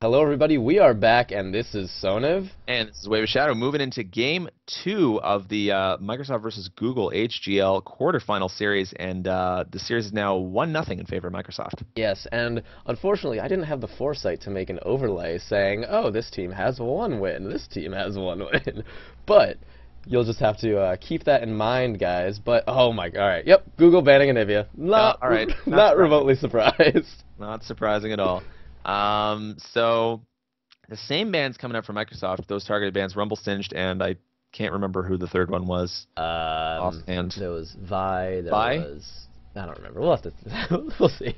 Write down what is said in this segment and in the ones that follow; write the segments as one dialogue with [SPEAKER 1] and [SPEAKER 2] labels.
[SPEAKER 1] Hello, everybody. We are back, and this is Soniv.
[SPEAKER 2] And this is WaveofShadow moving into game 2 of the Microsoft versus Google AHGL quarterfinal series, and the series is now 1-0 in favor of Microsoft.
[SPEAKER 1] Yes, and unfortunately, I didn't have the foresight to make an overlay saying, oh, this team has one win, this team has one win. But you'll just have to keep that in mind, guys. But, oh my god, all right. Yep, Google banning Anivia.
[SPEAKER 2] All right.
[SPEAKER 1] Not remotely surprised.
[SPEAKER 2] Not surprising at all. So the same bands coming up for Microsoft, those targeted bands, Rumble Singed, and I can't remember who the third one was. Offhand.
[SPEAKER 1] There was Vi,
[SPEAKER 2] Vi?
[SPEAKER 1] was... I don't remember. We'll have to... we'll see.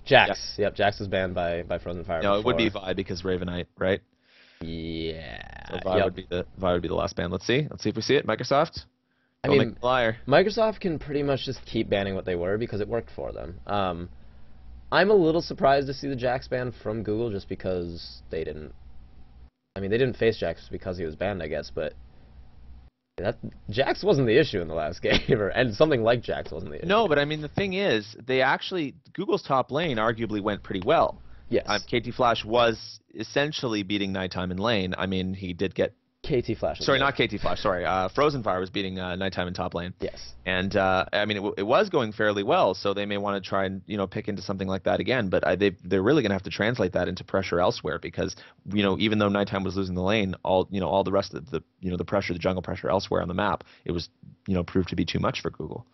[SPEAKER 1] Jax. Yep, Jax was banned by Frozen Fire
[SPEAKER 2] No,
[SPEAKER 1] before.
[SPEAKER 2] it would be Vi because Ravenite, right?
[SPEAKER 1] Yeah.
[SPEAKER 2] So Vi would be the last band. Let's see if we see it. Microsoft.
[SPEAKER 1] I
[SPEAKER 2] Don't
[SPEAKER 1] mean,
[SPEAKER 2] make a liar.
[SPEAKER 1] Microsoft can pretty much just keep banning what they were because it worked for them. I'm a little surprised to see the Jax ban from Google just because they didn't... I mean, they didn't face Jax because he was banned, I guess, but... Jax wasn't the issue in the last game, and something like Jax wasn't the issue.
[SPEAKER 2] No, but I mean, the thing is, Google's top lane arguably went pretty well.
[SPEAKER 1] Yes.
[SPEAKER 2] KT Flash was essentially beating Nighttime in lane. I mean, he did get...
[SPEAKER 1] KT Flash.
[SPEAKER 2] Sorry, not KT Flash. Sorry, Frozen Fire was beating Nighttime in top lane.
[SPEAKER 1] Yes.
[SPEAKER 2] And I mean, it was going fairly well, so they may want to try and pick into something like that again. But they're really going to have to translate that into pressure elsewhere because even though Nighttime was losing the lane, all the rest of the pressure, the jungle pressure elsewhere on the map, it was proved to be too much for Google.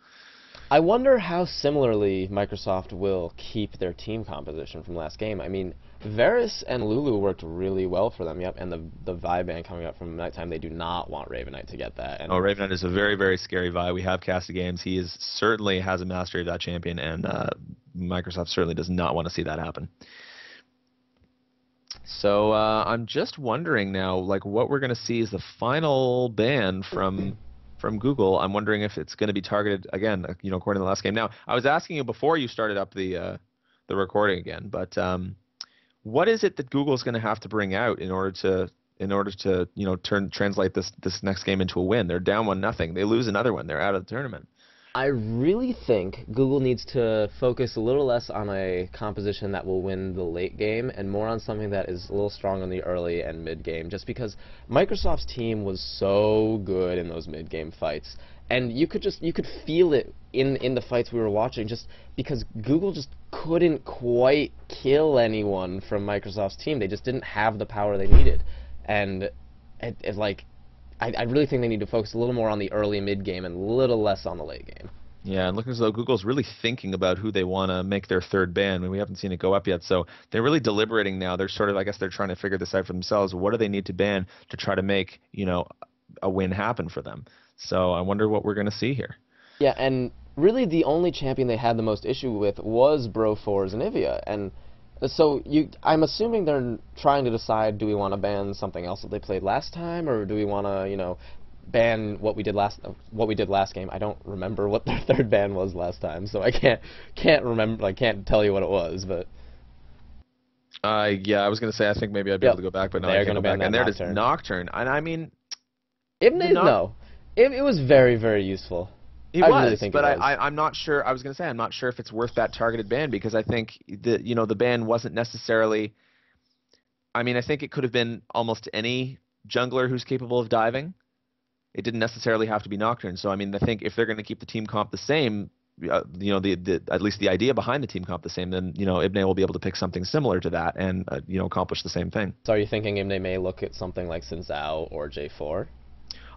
[SPEAKER 1] I wonder how similarly Microsoft will keep their team composition from last game. I mean, Varus and Lulu worked really well for them, yep, and the Vi ban coming up from Nighttime, they do not want Ravenite to get that. And
[SPEAKER 2] Ravenite is a very, very scary Vi. We have CastingGolems. He certainly has a mastery of that champion, and Microsoft certainly does not want to see that happen. So I'm just wondering now, like, what we're going to see is the final ban from Google. I'm wondering if it's going to be targeted again, according to the last game. Now, I was asking you before you started up the recording again, but what is it that Google's going to have to bring out in order to translate this next game into a win? They're down 1-0. They lose another one. They're out of the tournament.
[SPEAKER 1] I really think Google needs to focus a little less on a composition that will win the late game and more on something that is a little strong in the early and mid game, just because Microsoft's team was so good in those mid game fights. And you could feel it in the fights we were watching, just because Google just couldn't quite kill anyone from Microsoft's team. They just didn't have the power they needed. And I really think they need to focus a little more on the early mid game and a little less on the late game.
[SPEAKER 2] Yeah, and looking as though Google's really thinking about who they want to make their third ban. I mean, we haven't seen it go up yet, so they're really deliberating now. They're sort of, I guess, they're trying to figure this out for themselves. What do they need to ban to try to make a win happen for them? So I wonder what we're going to see here.
[SPEAKER 1] Yeah, and really the only champion they had the most issue with was Bro4's Anivia, and so I'm assuming they're trying to decide, do we want to ban something else that they played last time, or do we want to, ban what we did last game? I don't remember what their third ban was last time, so I can't remember. I can't tell you what it was, but.
[SPEAKER 2] Yeah, I was gonna say I think maybe I'd be able to go back, but no, I can't go back. And there it is, Nocturne, and I mean,
[SPEAKER 1] it was very, very useful.
[SPEAKER 2] I'm not sure. I was going to say I'm not sure if it's worth that targeted ban because I think the ban wasn't necessarily. I mean, I think it could have been almost any jungler who's capable of diving. It didn't necessarily have to be Nocturne. So I mean, I think if they're going to keep the team comp the same, at least the idea behind the team comp the same, then Ibne will be able to pick something similar to that and accomplish the same thing.
[SPEAKER 1] So are you thinking Ibne may look at something like Xin Zhao or J4?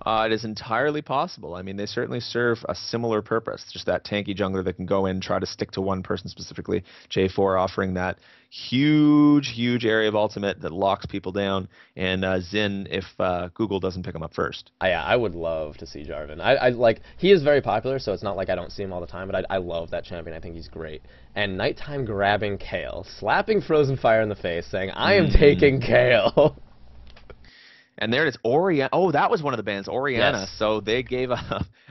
[SPEAKER 2] It is entirely possible. I mean, they certainly serve a similar purpose, just that tanky jungler that can go in, try to stick to one person specifically. J4 offering that huge area of ultimate that locks people down, and Xin if Google doesn't pick him up first.
[SPEAKER 1] Yeah, I would love to see Jarvan. He is very popular, so it's not like I don't see him all the time, but I love that champion. I think he's great. And Nighttime grabbing Kale, slapping Frozen Fire in the face, saying, I am taking Kale.
[SPEAKER 2] And there it is, Orianna. Oh, that was one of the bands, Orianna.
[SPEAKER 1] Yes.
[SPEAKER 2] So they gave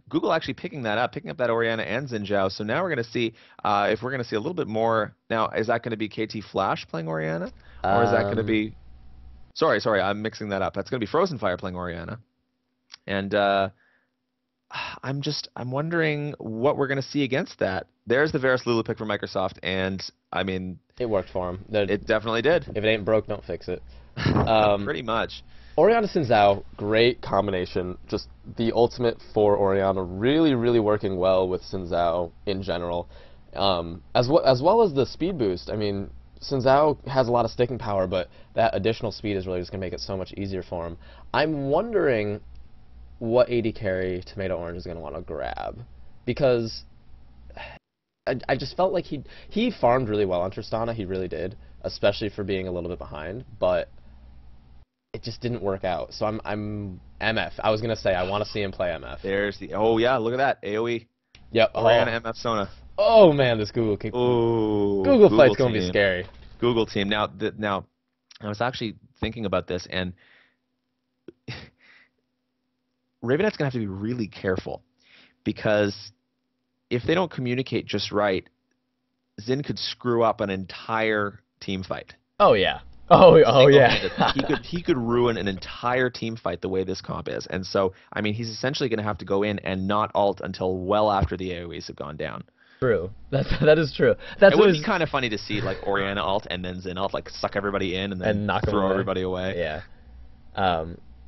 [SPEAKER 2] Google actually picking up that Orianna and Xin Zhao. So now we're going to see if we're going to see a little bit more. Now, is that going to be KT Flash playing Orianna? Or is that going to be... Sorry, I'm mixing that up. That's going to be Frozen Fire playing Orianna. And I'm wondering what we're going to see against that. There's the Varus Lulu pick for Microsoft, and I mean,
[SPEAKER 1] It worked for him.
[SPEAKER 2] it definitely did.
[SPEAKER 1] If it ain't broke, don't fix it.
[SPEAKER 2] Pretty much.
[SPEAKER 1] Orianna Xin Zhao, great combination. Just the ultimate for Orianna, really, really working well with Xin Zhao in general. As well as the speed boost. I mean, Xin Zhao has a lot of sticking power, but that additional speed is really just going to make it so much easier for him. I'm wondering what AD carry Tomato Orange is going to want to grab, because I just felt like he farmed really well on Tristana. He really did, especially for being a little bit behind, but it just didn't work out. So I'm MF. I was going to say I want to see him play MF.
[SPEAKER 2] There's the, oh yeah, look at that, AoE.
[SPEAKER 1] Yep.
[SPEAKER 2] Orianna MF Sona.
[SPEAKER 1] Oh man, this Google fight's going to be scary.
[SPEAKER 2] Google team. Now I was actually thinking about this, and Ravenet's going to have to be really careful, because if they don't communicate just right, Xin could screw up an entire team fight.
[SPEAKER 1] Oh yeah. Oh yeah.
[SPEAKER 2] he could ruin an entire team fight the way this comp is. And so, I mean, he's essentially going to have to go in and not ult until well after the AoEs have gone down.
[SPEAKER 1] True. That is true. It
[SPEAKER 2] would be kind of funny to see like Orianna ult and then Xin ult, like suck everybody in and then throw everybody away.
[SPEAKER 1] Yeah.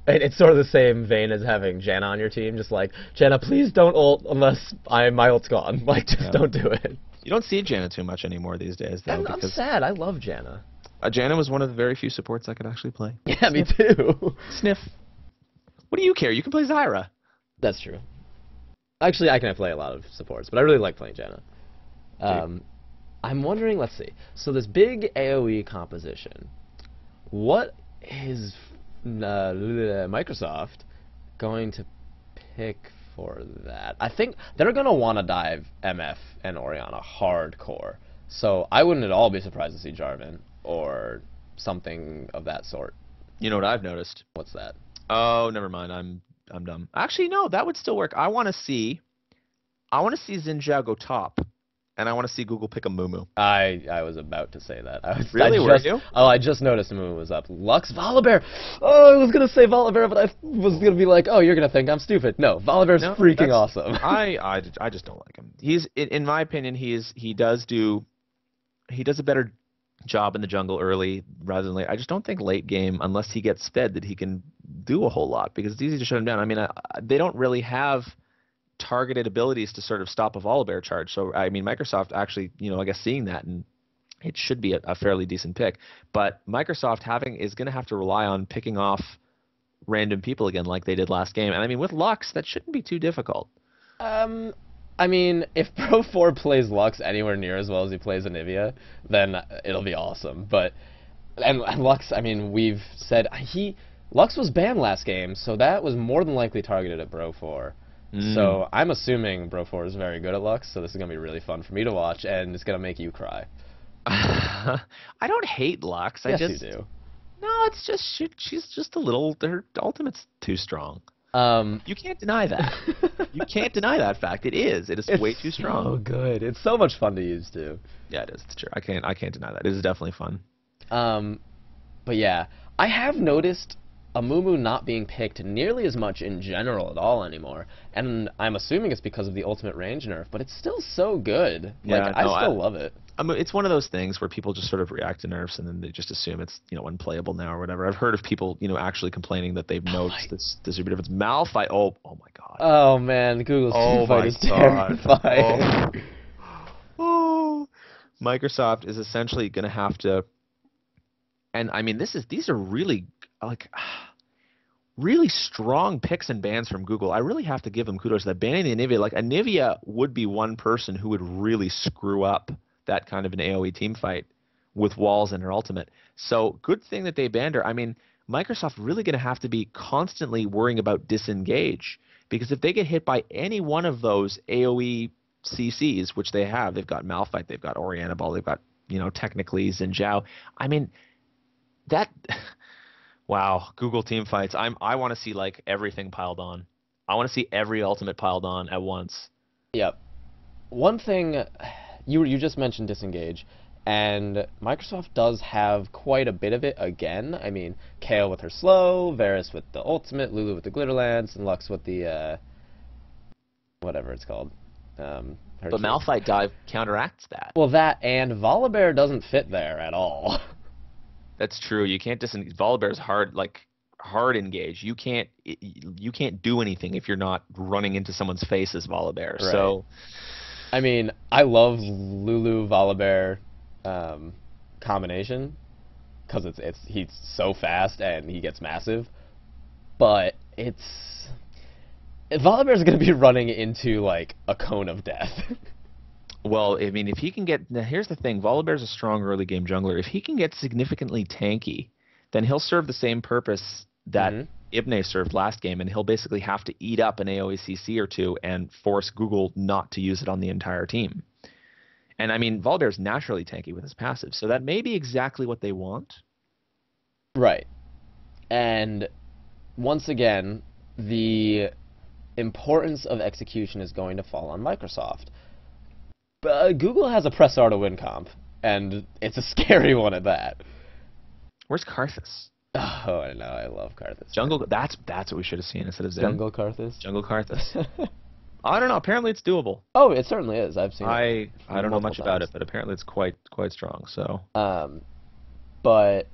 [SPEAKER 1] It's sort of the same vein as having Janna on your team, just like, Janna, please don't ult unless my ult's gone. Like, just don't do it.
[SPEAKER 2] You don't see Janna too much anymore these days, though.
[SPEAKER 1] I'm sad. I love Janna.
[SPEAKER 2] Janna was one of the very few supports I could actually play.
[SPEAKER 1] Yeah, me too.
[SPEAKER 2] Sniff. What do you care? You can play Zyra.
[SPEAKER 1] That's true. Actually, I can play a lot of supports, but I really like playing Janna. I'm wondering, let's see. So this big AoE composition, what is Microsoft going to pick for that? I think they're going to want to dive MF and Orianna hardcore. So I wouldn't at all be surprised to see Jarvan or something of that sort.
[SPEAKER 2] You know what I've noticed?
[SPEAKER 1] What's that?
[SPEAKER 2] Oh, never mind. I'm dumb. Actually, no, that would still work. I want to see Xin Zhao go top, and I want to see Google pick a Mumu.
[SPEAKER 1] I was about to say that.
[SPEAKER 2] Were you?
[SPEAKER 1] Oh, I just noticed Mumu was up. Lux Volibear. Oh, I was gonna say Volibear, but I was gonna be like, oh, you're gonna think I'm stupid. No, Volibear's freaking awesome.
[SPEAKER 2] I just don't like him. He's, in my opinion, he does a better job in the jungle early rather than late. I just don't think late game, unless he gets fed, that he can do a whole lot, because it's easy to shut him down. I mean, they don't really have targeted abilities to sort of stop a Volibear charge. So, I mean, Microsoft actually, I guess seeing that, and it should be a fairly decent pick. But Microsoft is going to have to rely on picking off random people again like they did last game. And I mean, with Lux, that shouldn't be too difficult.
[SPEAKER 1] I mean, if Pro 4 plays Lux anywhere near as well as he plays Anivia, then it'll be awesome. But and Lux, I mean, we've said Lux was banned last game, so that was more than likely targeted at Bro 4. So I'm assuming Bro 4 is very good at Lux, so this is going to be really fun for me to watch, and it's going to make you cry.
[SPEAKER 2] I don't hate Lux.
[SPEAKER 1] Yes, you do.
[SPEAKER 2] No, it's just she's just a little. Her ultimate's too strong. You can't deny that. You can't deny that fact. It is. It's way too strong.
[SPEAKER 1] Oh, good. It's so much fun to use too.
[SPEAKER 2] Yeah, it is. It's true. I can't deny that. It is definitely fun.
[SPEAKER 1] But yeah, I have noticed Amumu not being picked nearly as much in general at all anymore, and I'm assuming it's because of the ultimate range nerf, but it's still so good.
[SPEAKER 2] Yeah,
[SPEAKER 1] like, I still love it.
[SPEAKER 2] I mean, it's one of those things where people just sort of react to nerfs and then they just assume it's unplayable now or whatever. I've heard of people actually complaining that they've noticed the super difference. Malphite, oh my god.
[SPEAKER 1] Oh man, Google's team fight is terrifying.
[SPEAKER 2] Oh, Microsoft is essentially going to have to, and I mean these are really really strong picks and bans from Google. I really have to give them kudos. That banning the Anivia, like Anivia would be one person who would really screw up that kind of an AoE team fight with walls and her ultimate. So good thing that they banned her. I mean, Microsoft really going to have to be constantly worrying about disengage, because if they get hit by any one of those AoE CCs, which they have, they've got Malphite, they've got Orianna Ball, they've got technically Xin Zhao. I mean, that. Wow, Google team fights. I want to see like everything piled on. I want to see every ultimate piled on at once.
[SPEAKER 1] Yep. One thing, you just mentioned disengage, and Microsoft does have quite a bit of it again. I mean, Kayle with her slow, Varus with the ultimate, Lulu with the glitter lance, and Lux with the whatever it's called.
[SPEAKER 2] But Malphite dive counteracts that.
[SPEAKER 1] Well, that and Volibear doesn't fit there at all.
[SPEAKER 2] That's true. You can't Volibear's hard engage. You can't do anything if you're not running into someone's face as Volibear.
[SPEAKER 1] Right.
[SPEAKER 2] So,
[SPEAKER 1] I mean, I love Lulu Volibear combination because he's so fast and he gets massive, but Volibear's going to be running into like a cone of death.
[SPEAKER 2] well, I mean, if he can get now, here's the thing: Volibear's a strong early game jungler. If he can get significantly tanky, then he'll serve the same purpose that Ibne served last game, and he'll basically have to eat up an AoE CC or two and force Google not to use it on the entire team. And I mean, Volibear's naturally tanky with his passive, so that may be exactly what they want.
[SPEAKER 1] Right. And once again, the importance of execution is going to fall on Microsoft. But Google has a press R to win comp, and it's a scary one at that.
[SPEAKER 2] Where's Karthus?
[SPEAKER 1] Oh, I know. I love Karthus.
[SPEAKER 2] Jungle. That's what we should have seen instead of Zen.
[SPEAKER 1] Jungle Karthus.
[SPEAKER 2] Jungle Karthus. I don't know. Apparently, it's doable.
[SPEAKER 1] Oh, it certainly is. I've seen it.
[SPEAKER 2] I don't know much about it, but apparently, it's quite strong. So.
[SPEAKER 1] But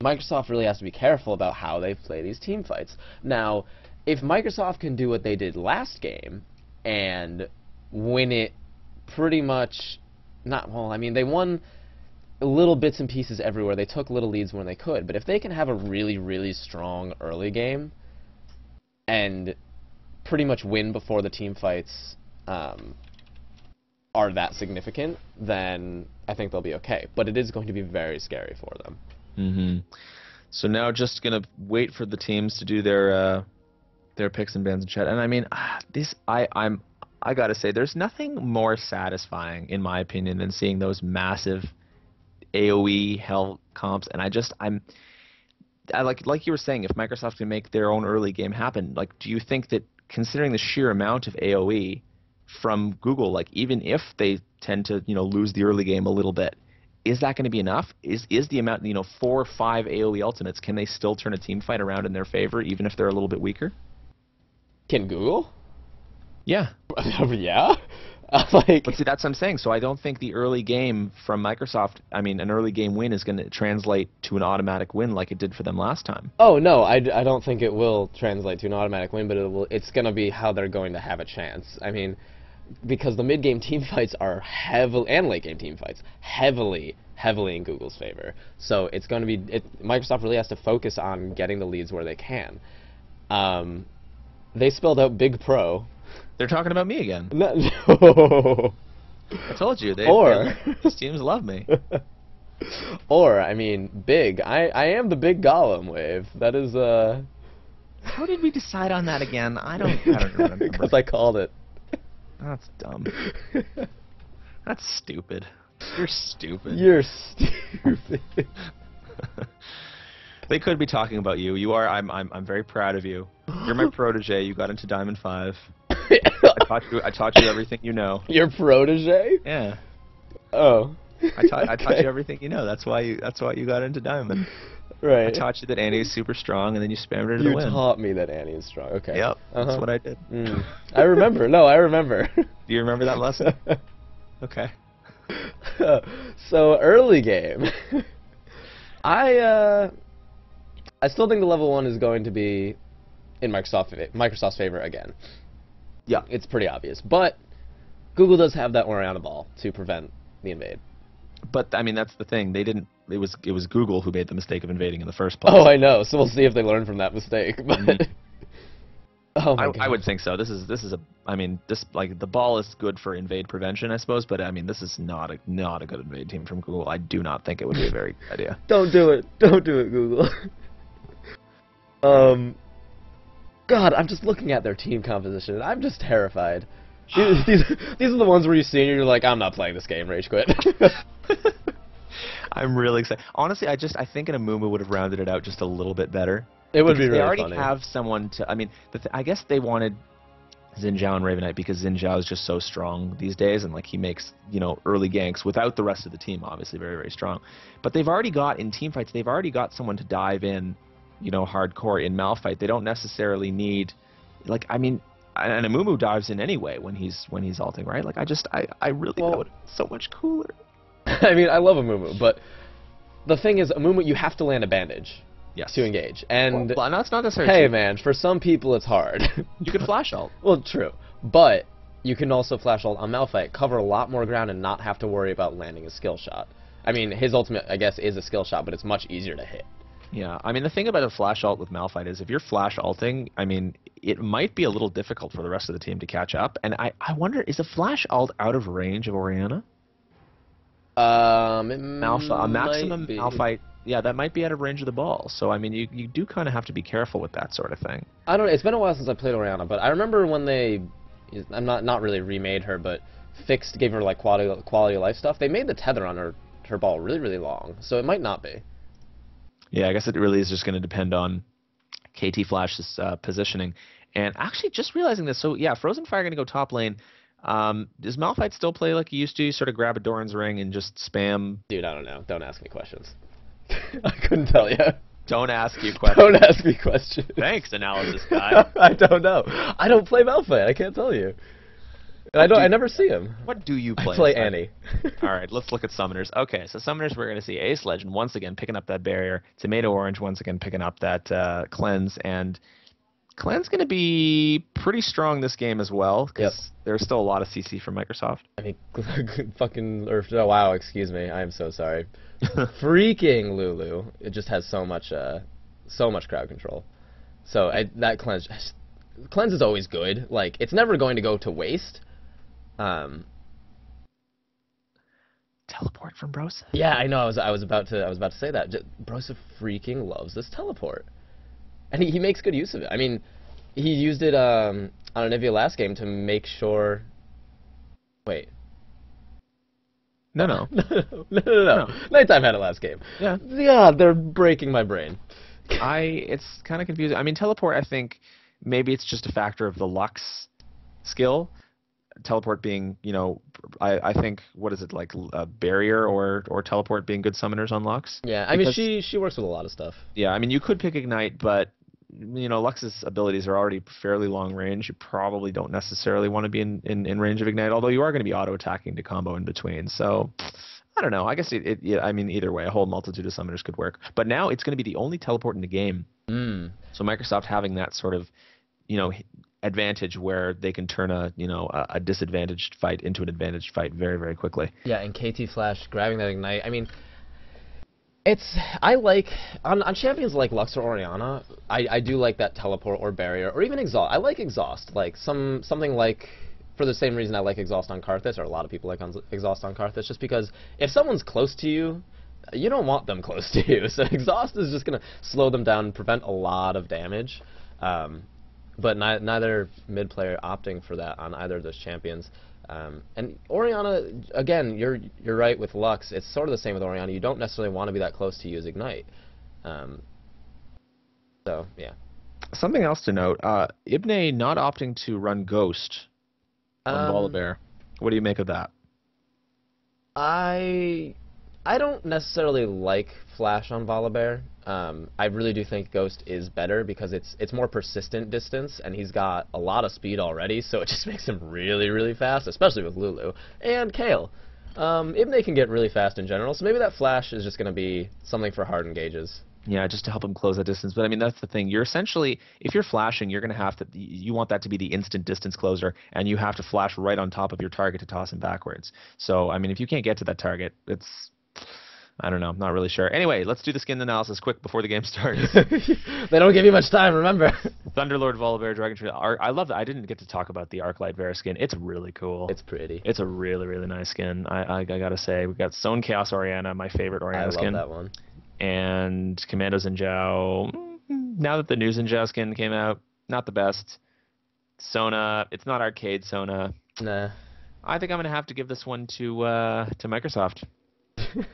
[SPEAKER 1] Microsoft really has to be careful about how they play these team fights. Now, if Microsoft can do what they did last game and win it pretty much, I mean, they won little bits and pieces everywhere. They took little leads when they could. But if they can have a really, really strong early game and pretty much win before the team fights are that significant, then I think they'll be okay. But it is going to be very scary for them.
[SPEAKER 2] So now just going to wait for the teams to do their picks and bans in chat. And I mean, I got to say, there's nothing more satisfying, in my opinion, than seeing those massive AoE hell comps. And I like you were saying, if Microsoft can make their own early game happen, like, do you think that considering the sheer amount of AoE from Google, like, even if they tend to, lose the early game a little bit, is that going to be enough? Is the amount, 4 or 5 AoE ultimates, can they still turn a team fight around in their favor, even if they're a little bit weaker?
[SPEAKER 1] Can Google?
[SPEAKER 2] Yeah.
[SPEAKER 1] Yeah? But
[SPEAKER 2] see, that's what I'm saying. So I don't think the early game from Microsoft, I mean, an early game win is going to translate to an automatic win like it did for them last time.
[SPEAKER 1] Oh, no, I don't think it will translate to an automatic win, but it's going to be how they're going to have a chance. I mean, because the mid-game team fights are and late-game team fights, heavily in Google's favor. So it's going to be, Microsoft really has to focus on getting the leads where they can. They spelled out Big Pro.
[SPEAKER 2] They're talking about me again.
[SPEAKER 1] No.
[SPEAKER 2] I told you. These teams love me.
[SPEAKER 1] Or, I mean, big. I am the big Golem wave. That is,
[SPEAKER 2] How did we decide on that again? I don't remember.
[SPEAKER 1] Because I called it.
[SPEAKER 2] That's dumb. That's stupid. You're stupid.
[SPEAKER 1] You're stupid.
[SPEAKER 2] They could be talking about you. You are. I'm very proud of you. You're my protege. You got into Diamond 5. I taught you everything you know.
[SPEAKER 1] Your protege?
[SPEAKER 2] Yeah.
[SPEAKER 1] Oh.
[SPEAKER 2] I taught you everything you know. That's why you got into Diamond.
[SPEAKER 1] Right.
[SPEAKER 2] I taught you that Annie is super strong, and then you spammed her to the win.
[SPEAKER 1] You taught me that Annie is strong. Okay.
[SPEAKER 2] Yep. That's what I did.
[SPEAKER 1] I remember. No, I remember.
[SPEAKER 2] Do you remember that lesson? Okay.
[SPEAKER 1] So early game. I still think the level 1 is going to be in Microsoft's favor again.
[SPEAKER 2] Yeah.
[SPEAKER 1] It's pretty obvious. But Google does have that Oriana ball to prevent the invade.
[SPEAKER 2] But I mean, that's the thing. They didn't. It was Google who made the mistake of invading in the first place.
[SPEAKER 1] Oh, I know. So we'll see if they learn from that mistake. But oh my God.
[SPEAKER 2] I would think so. This is I mean, the ball is good for invade prevention, I suppose. But I mean, this is not a good invade team from Google. I do not think it would be a very good idea.
[SPEAKER 1] Don't do it. Don't do it, Google. God, I'm just looking at their team composition, and I'm just terrified. These are the ones where you see and you're like, I'm not playing this game, rage quit.
[SPEAKER 2] I'm really excited. Honestly, I think an Amumu would have rounded it out just a little bit better.
[SPEAKER 1] It would be really
[SPEAKER 2] funny. They
[SPEAKER 1] funny.
[SPEAKER 2] already have someone to, I mean, I guess they wanted Xin Zhao and Raven Knight because Xin Zhao is just so strong these days, and like he makes, early ganks without the rest of the team, obviously very, very strong. But they've already got, in team fights, they've already got someone to dive in, hardcore in Malphite. They don't necessarily need, I mean, and Amumu dives in anyway when he's ulting, right? Like I really thought it was so much cooler.
[SPEAKER 1] I mean, I love Amumu, but the thing is, Amumu, you have to land a bandage to engage. And
[SPEAKER 2] well, that's not necessarily
[SPEAKER 1] hey,
[SPEAKER 2] true.
[SPEAKER 1] man, for some people it's hard.
[SPEAKER 2] You could flash ult.
[SPEAKER 1] Well, true, but you can also flash ult on Malphite, cover a lot more ground, and not have to worry about landing a skill shot. I mean, his ultimate, I guess, is a skill shot, but it's much easier to hit.
[SPEAKER 2] Yeah, I mean, the thing about a flash ult with Malphite is if you're flash ulting, I mean, it might be a little difficult for the rest of the team to catch up. And I wonder, is a flash ult out of range of Orianna? A maximum Malphite, yeah, that might be out of range of the ball. So, I mean, you do kind of have to be careful with that sort of thing.
[SPEAKER 1] I don't know. It's been a while since I played Orianna, but I remember when they, I'm not really remade her, but gave her like quality of life stuff. They made the tether on her ball really, really long, so it might not be.
[SPEAKER 2] Yeah, I guess it really is just going to depend on KT Flash's positioning. And actually, just realizing this, so yeah, Frozen Fire going to go top lane. Does Malphite still play like he used to? Sort of grab a Doran's ring and just spam?
[SPEAKER 1] Dude, I don't know. Don't ask me questions. I couldn't tell you.
[SPEAKER 2] Don't ask you questions.
[SPEAKER 1] Don't ask me questions.
[SPEAKER 2] Thanks, analysis guy.
[SPEAKER 1] I don't know. I don't play Malphite. I can't tell you. And I never see him.
[SPEAKER 2] What do you play?
[SPEAKER 1] I play Annie.
[SPEAKER 2] All right, let's look at summoners. Okay, so summoners, we're going to see Ace Legend once again picking up that barrier. Tomato Orange once again picking up that cleanse. And cleanse going to be pretty strong this game as well, because there's still a lot of CC from Microsoft.
[SPEAKER 1] I mean, oh, wow, excuse me. I am so sorry. Freaking Lulu. It just has so much crowd control. So that cleanse is always good. Like, it's never going to go to waste.
[SPEAKER 2] Teleport from Brosa.
[SPEAKER 1] Yeah, I know. I was about to say that. Brosa freaking loves this teleport, and he makes good use of it. I mean, he used it on Anivia last game to make sure. Wait.
[SPEAKER 2] No.
[SPEAKER 1] No. Nighttime had it last game.
[SPEAKER 2] Yeah.
[SPEAKER 1] Yeah, they're breaking my brain.
[SPEAKER 2] It's kind of confusing. I mean, teleport. I think maybe it's just a factor of the Lux skill. Teleport being, you know, I think, what is it, like a barrier or teleport being good summoners on Lux?
[SPEAKER 1] Yeah, I mean, she works with a lot of stuff.
[SPEAKER 2] Yeah, I mean, you could pick Ignite, but, you know, Lux's abilities are already fairly long range. You probably don't necessarily want to be in range of Ignite, although you are going to be auto-attacking to combo in between. So, I don't know. I guess, I mean, either way, a whole multitude of summoners could work. But now it's going to be the only teleport in the game. So Microsoft having that sort of, you know, advantage where they can turn a disadvantaged fight into an advantaged fight very, very quickly.
[SPEAKER 1] Yeah, and KT Flash grabbing that Ignite. I mean, I like on champions like Lux or Orianna, I do like that teleport or barrier or even exhaust. I like exhaust, like something like, for the same reason I like exhaust on Karthus, or a lot of people like exhaust on Karthus, just because if someone's close to you, you don't want them close to you. So exhaust is just gonna slow them down and prevent a lot of damage. But neither mid player opting for that on either of those champions. And Orianna, again, you're right with Lux. It's sort of the same with Orianna. You don't necessarily want to be that close to use Ignite. So, yeah.
[SPEAKER 2] Something else to note, Ibne not opting to run Ghost on Volibear. What do you make of that?
[SPEAKER 1] I don't necessarily like Flash on Volibear. I really do think Ghost is better because it's more persistent distance, and he's got a lot of speed already, so it just makes him really, really fast, especially with Lulu. And Kale. Ibne can get really fast in general, so maybe that Flash is just going to be something for hard engages.
[SPEAKER 2] Yeah, just to help him close that distance. But I mean, that's the thing. You're essentially, if you're flashing, you're going to have to, you want that to be the instant distance closer, and you have to flash right on top of your target to toss him backwards. So, I mean, if you can't get to that target, it's, I don't know, not really sure. Anyway, let's do the skin analysis quick before the game starts.
[SPEAKER 1] They don't give you much time, remember.
[SPEAKER 2] Thunderlord, Volibear, Dragon Tree. I love that. I didn't get to talk about the Arclight Vera skin. It's really cool.
[SPEAKER 1] It's pretty.
[SPEAKER 2] It's a really, really nice skin. I gotta say, we got Zone Chaos Orianna, my favorite Orianna skin.
[SPEAKER 1] I love that one.
[SPEAKER 2] And Commando Zinjao, now that the new Zinjao skin came out, not the best. Sona, it's not arcade Sona.
[SPEAKER 1] Nah.
[SPEAKER 2] I think I'm going to have to give this one to Microsoft. I'm going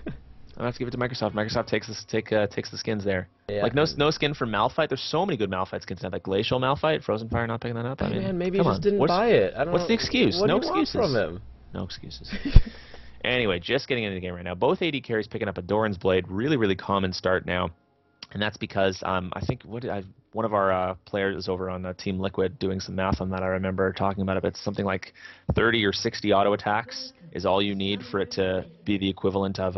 [SPEAKER 2] to have to give it to Microsoft. Microsoft takes the skins there. Yeah. Like, no skin for Malphite. There's so many good Malphite skins now. Like Glacial Malphite, Frozen Fire not picking that up. I mean,
[SPEAKER 1] man, maybe he just didn't buy it. I don't
[SPEAKER 2] what's
[SPEAKER 1] know.
[SPEAKER 2] The excuse?
[SPEAKER 1] What
[SPEAKER 2] No
[SPEAKER 1] do you
[SPEAKER 2] excuses.
[SPEAKER 1] want from him?
[SPEAKER 2] No excuses. Anyway, just getting into the game right now. Both AD carries picking up a Doran's Blade. Really, really common start now. And that's because I think one of our players over on Team Liquid doing some math on that. I remember talking about it. It's something like 30 or 60 auto attacks is all you need for it to be the equivalent of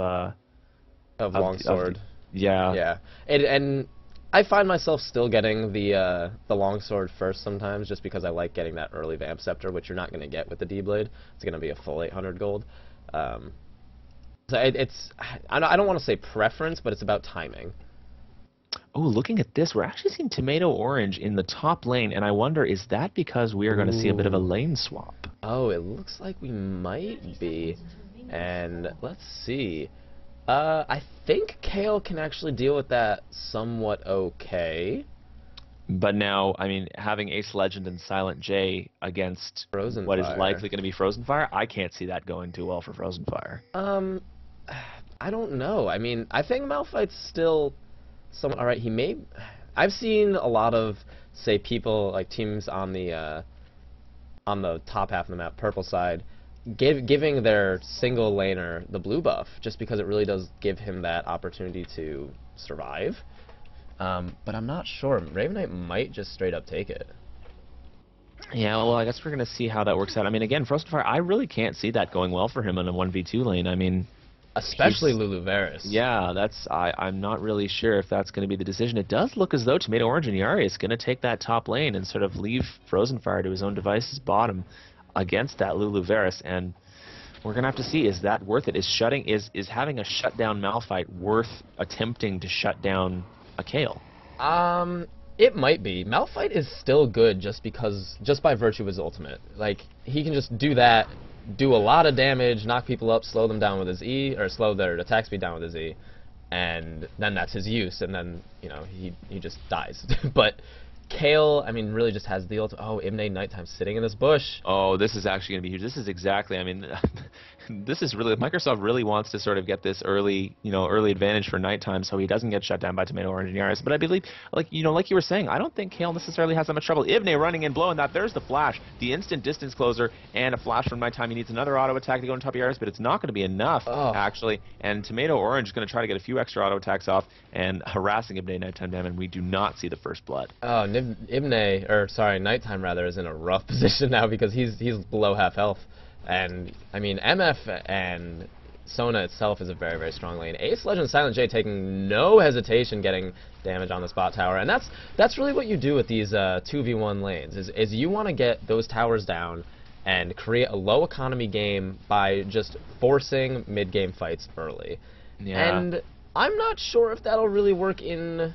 [SPEAKER 1] longsword.
[SPEAKER 2] Yeah.
[SPEAKER 1] Yeah, and I find myself still getting the longsword first sometimes, just because I like getting that early vamp scepter, which you're not going to get with the D-blade. It's going to be a full 800 gold. So I don't want to say preference, but it's about timing.
[SPEAKER 2] Oh, looking at this, we're actually seeing Tomato Orange in the top lane, and I wonder, is that because we are going to see a bit of a lane swap?
[SPEAKER 1] Oh, it looks like we might be. And let's see. I think Kale can actually deal with that somewhat okay.
[SPEAKER 2] But now, I mean, having Ace Legend and Silent J against
[SPEAKER 1] Frozen
[SPEAKER 2] what
[SPEAKER 1] Fire
[SPEAKER 2] is likely going to be Frozen Fire, I can't see that going too well for Frozen Fire.
[SPEAKER 1] I don't know. I mean, I think Malphite's still somewhat alright. I've seen a lot of, say, people, like teams on the top half of the map, purple side, giving their single laner the blue buff, just because it really does give him that opportunity to survive. But I'm not sure. Raven Knight might just straight up take it.
[SPEAKER 2] Yeah, well, I guess we're going to see how that works out. I mean, again, Frozen Fire, I really can't see that going well for him in a 1v2 lane. I mean,
[SPEAKER 1] especially Lulu Varus.
[SPEAKER 2] Yeah, I'm not really sure if that's going to be the decision. It does look as though Tomato Orange and Yari is going to take that top lane and sort of leave Frozen Fire to his own device's bottom against that Lulu Varus, and we're going to have to see, is that worth it? Is having a shutdown Malphite worth attempting to shut down a Kale?
[SPEAKER 1] It might be. Malphite is still good just by virtue of his ultimate. Like, he can just do that, do a lot of damage, knock people up, slow them down with his E, or slow their attack speed down with his E, and then that's his use, and then, you know, he just dies. But Kale, I mean, really just has the ultimate. Oh, Imne Nighttime sitting in this bush.
[SPEAKER 2] Oh, this is actually going to be huge. This is exactly, I mean, this is really, Microsoft really wants to sort of get this early advantage for Nighttime so he doesn't get shut down by Tomato Orange and Yaris. But I believe, like you were saying, I don't think Kale necessarily has that much trouble. Ivne running in, blowing that. There's the flash, the instant distance closer, and a flash from Nighttime. He needs another auto attack to go on top of Yaris, but it's not going to be enough, actually. And Tomato Orange is going to try to get a few extra auto attacks off and harassing Ivne Nighttime down, and we do not see the first blood.
[SPEAKER 1] Oh, Nighttime rather, is in a rough position now because he's below half health. And, I mean, MF and Sona itself is a very, very strong lane. Ace Legend Silent J taking no hesitation getting damage on the spot tower. And that's really what you do with these 2v1 lanes, is you want to get those towers down and create a low economy game by just forcing mid-game fights early.
[SPEAKER 2] Yeah.
[SPEAKER 1] And I'm not sure if that'll really work in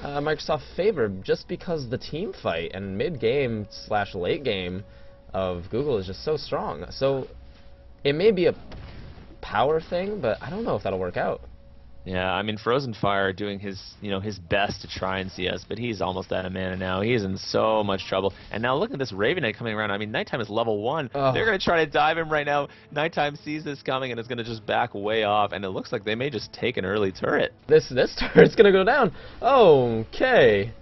[SPEAKER 1] Microsoft's favor, just because the team fight and mid-game / late game of Google is just so strong. So it may be a power thing, but I don't know if that'll work out.
[SPEAKER 2] Yeah, I mean, Frozen Fire doing his best to try and see us, but he's almost out of mana now. He's in so much trouble. And now look at this Raven Knight coming around. I mean, Nighttime is level 1. Oh. They're going to try to dive him right now. Nighttime sees this coming and is going to just back way off, and it looks like they may just take an early turret.
[SPEAKER 1] This turret's going to go down. Okay.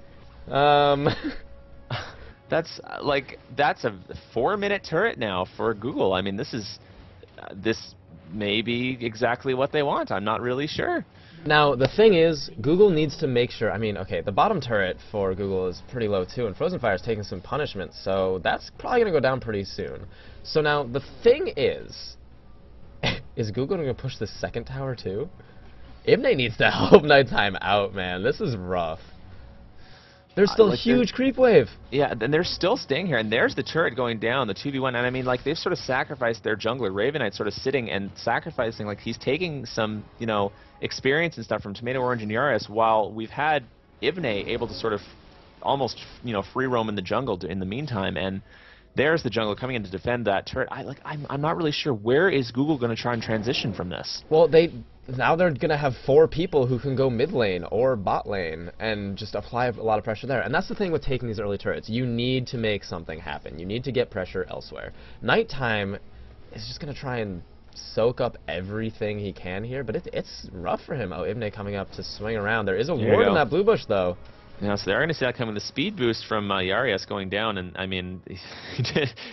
[SPEAKER 2] That's a 4-minute turret now for Google. I mean, this may be exactly what they want. I'm not really sure.
[SPEAKER 1] Now, the thing is, Google needs to make sure, I mean, okay, the bottom turret for Google is pretty low too, and Frozen Fire is taking some punishment, so that's probably going to go down pretty soon. So now, the thing is Google going to push the second tower too? Ivne needs to help Nighttime out, man. This is rough. There's still a huge creep wave.
[SPEAKER 2] Yeah, and they're still staying here, and there's the turret going down, the 2v1, and I mean, like, they've sort of sacrificed their jungler. Raven Knight sort of sitting and sacrificing, like, he's taking some, experience and stuff from Tomato Orange and Yaris, while we've had Ivne able to sort of almost, free roam in the jungle in the meantime, and there's the jungler coming in to defend that turret. I'm not really sure, where is Google going to try and transition from this?
[SPEAKER 1] Well, now they're going to have 4 people who can go mid lane or bot lane and just apply a lot of pressure there. And that's the thing with taking these early turrets. You need to make something happen. You need to get pressure elsewhere. Nighttime is just going to try and soak up everything he can here, but it's rough for him. Oh, Ivne coming up to swing around. There is a ward in that blue bush, though.
[SPEAKER 2] Yeah, so they're going to see that coming. The speed boost from Yarius going down, and I mean,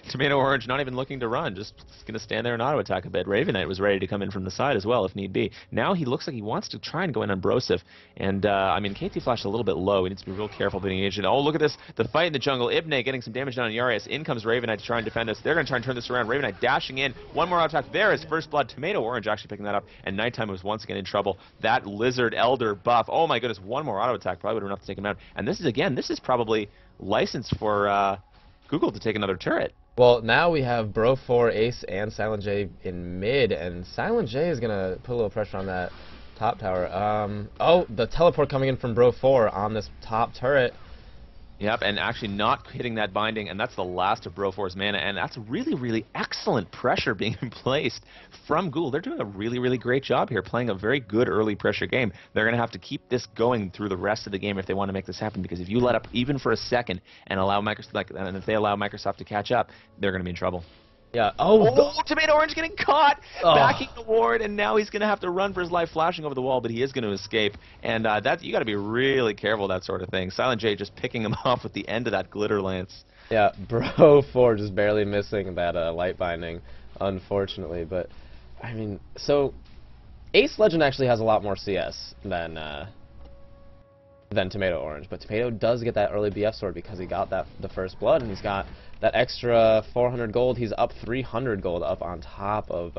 [SPEAKER 2] Tomato Orange not even looking to run, just going to stand there and auto attack a bit. Ravenite was ready to come in from the side as well, if need be. Now he looks like he wants to try and go in on Brosif, and I mean, KT Flash is a little bit low. He needs to be real careful being engaged. Oh, look at this, the fight in the jungle. Ibne getting some damage down on Yarius. In comes Ravenite to try and defend us. They're going to try and turn this around. Ravenite dashing in. One more auto attack. There is First Blood. Tomato Orange actually picking that up, and Nighttime was once again in trouble. That Lizard Elder buff. Oh my goodness, one more auto attack probably would have enough to take him out. And this is again. This is probably licensed for Google to take another turret.
[SPEAKER 1] Well, now we have Bro4, Ace, and Silent J in mid, and Silent J is going to put a little pressure on that top tower. Oh, the teleport coming in from Bro4 on this top turret.
[SPEAKER 2] Yep, and actually not hitting that binding, and that's the last of Bro4's mana, and that's really, really excellent pressure being placed from Google. They're doing a really, really great job here, playing a very good early pressure game. They're going to have to keep this going through the rest of the game if they want to make this happen, because if you let up even for a second and allow Microsoft, and if they allow Microsoft to catch up, they're going to be in trouble.
[SPEAKER 1] Yeah.
[SPEAKER 2] Oh, Tomato Orange getting caught, backing the ward, and now he's going to have to run for his life, flashing over the wall, but he is going to escape. And that you got to be really careful that sort of thing. Silent J just picking him off with the end of that glitter lance.
[SPEAKER 1] Yeah, Bro4 just barely missing that light binding, unfortunately. But I mean, so Ace Legend actually has a lot more CS than Tomato Orange, but Tomato does get that early BF sword because he got the first blood, and he's got that extra 400 gold. He's up 300 gold up on top of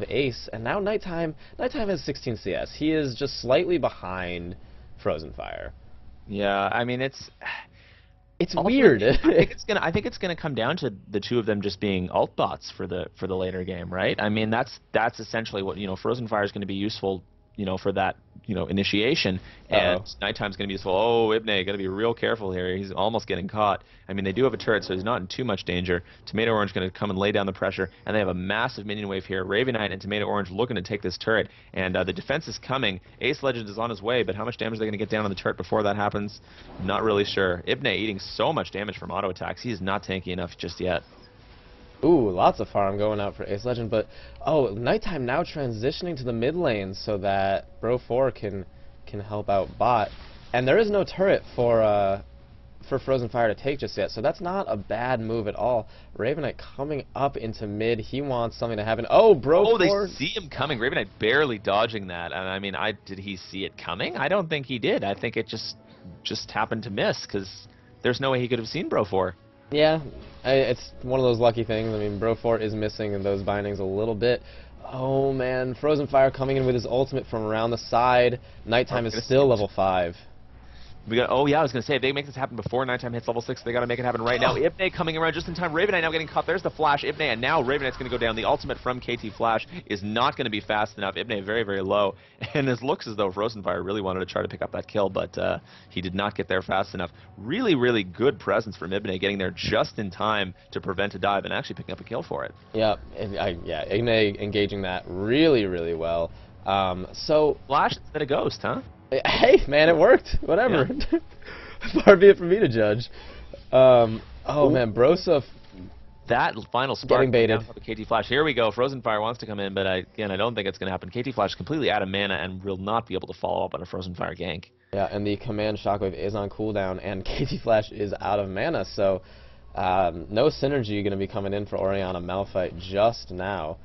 [SPEAKER 1] Ace, and now Nighttime has 16 CS. He is just slightly behind Frozen Fire.
[SPEAKER 2] Yeah, I mean it's
[SPEAKER 1] weird.
[SPEAKER 2] I think it's gonna come down to the two of them just being ult bots for the later game, right? I mean that's essentially what Frozen Fire is going to be useful. For that, initiation, and Nighttime's going to be useful. Oh, Ibne, got to be real careful here. He's almost getting caught. I mean, they do have a turret, so he's not in too much danger. Tomato Orange going to come and lay down the pressure, and they have a massive minion wave here. Ravenite and Tomato Orange looking to take this turret, and the defense is coming. Ace Legend is on his way, but how much damage are they going to get down on the turret before that happens? Not really sure. Ibne eating so much damage from auto attacks. He is not tanky enough just yet.
[SPEAKER 1] Ooh, lots of farm going out for Ace Legend, but Nighttime now transitioning to the mid lane so that Bro4 can help out bot, and there is no turret for Frozen Fire to take just yet, so that's not a bad move at all. Ravenite coming up into mid, he wants something to happen. Oh, Bro4!
[SPEAKER 2] Oh, they see him coming. Ravenite barely dodging that, and I mean, did he see it coming? I don't think he did. I think it just happened to miss, because there's no way he could have seen Bro4.
[SPEAKER 1] Yeah, it's one of those lucky things. I mean, Bro4 is missing in those bindings a little bit. Oh man, Frozen Fire coming in with his ultimate from around the side. Nighttime is still level 5.
[SPEAKER 2] Oh yeah, I was going to say, if they make this happen before Nighttime hits level 6, they got to make it happen right now. Ibne coming around just in time. Ravenite now getting caught. There's the flash. Ibne, and now Ravenite's going to go down. The ultimate from KT Flash is not going to be fast enough. Ibne very, very low. And it looks as though Frozen Fire really wanted to try to pick up that kill, but he did not get there fast enough. Really, really good presence from Ibne, getting there just in time to prevent a dive and actually picking up a kill for it.
[SPEAKER 1] Yeah, Ibne engaging that really, really well. So
[SPEAKER 2] Flash instead of Ghost, huh?
[SPEAKER 1] Hey, man, it worked. Whatever. Yeah. Far be it from me to judge. Oh, man, Brosif.
[SPEAKER 2] That final spark
[SPEAKER 1] getting baited.
[SPEAKER 2] KT Flash. Here we go. Frozen Fire wants to come in, but again, I don't think it's going to happen. KT Flash is completely out of mana and will not be able to follow up on a Frozen Fire gank.
[SPEAKER 1] Yeah, and the command Shockwave is on cooldown, and KT Flash is out of mana, so no synergy going to be coming in for Orianna Malphite just now.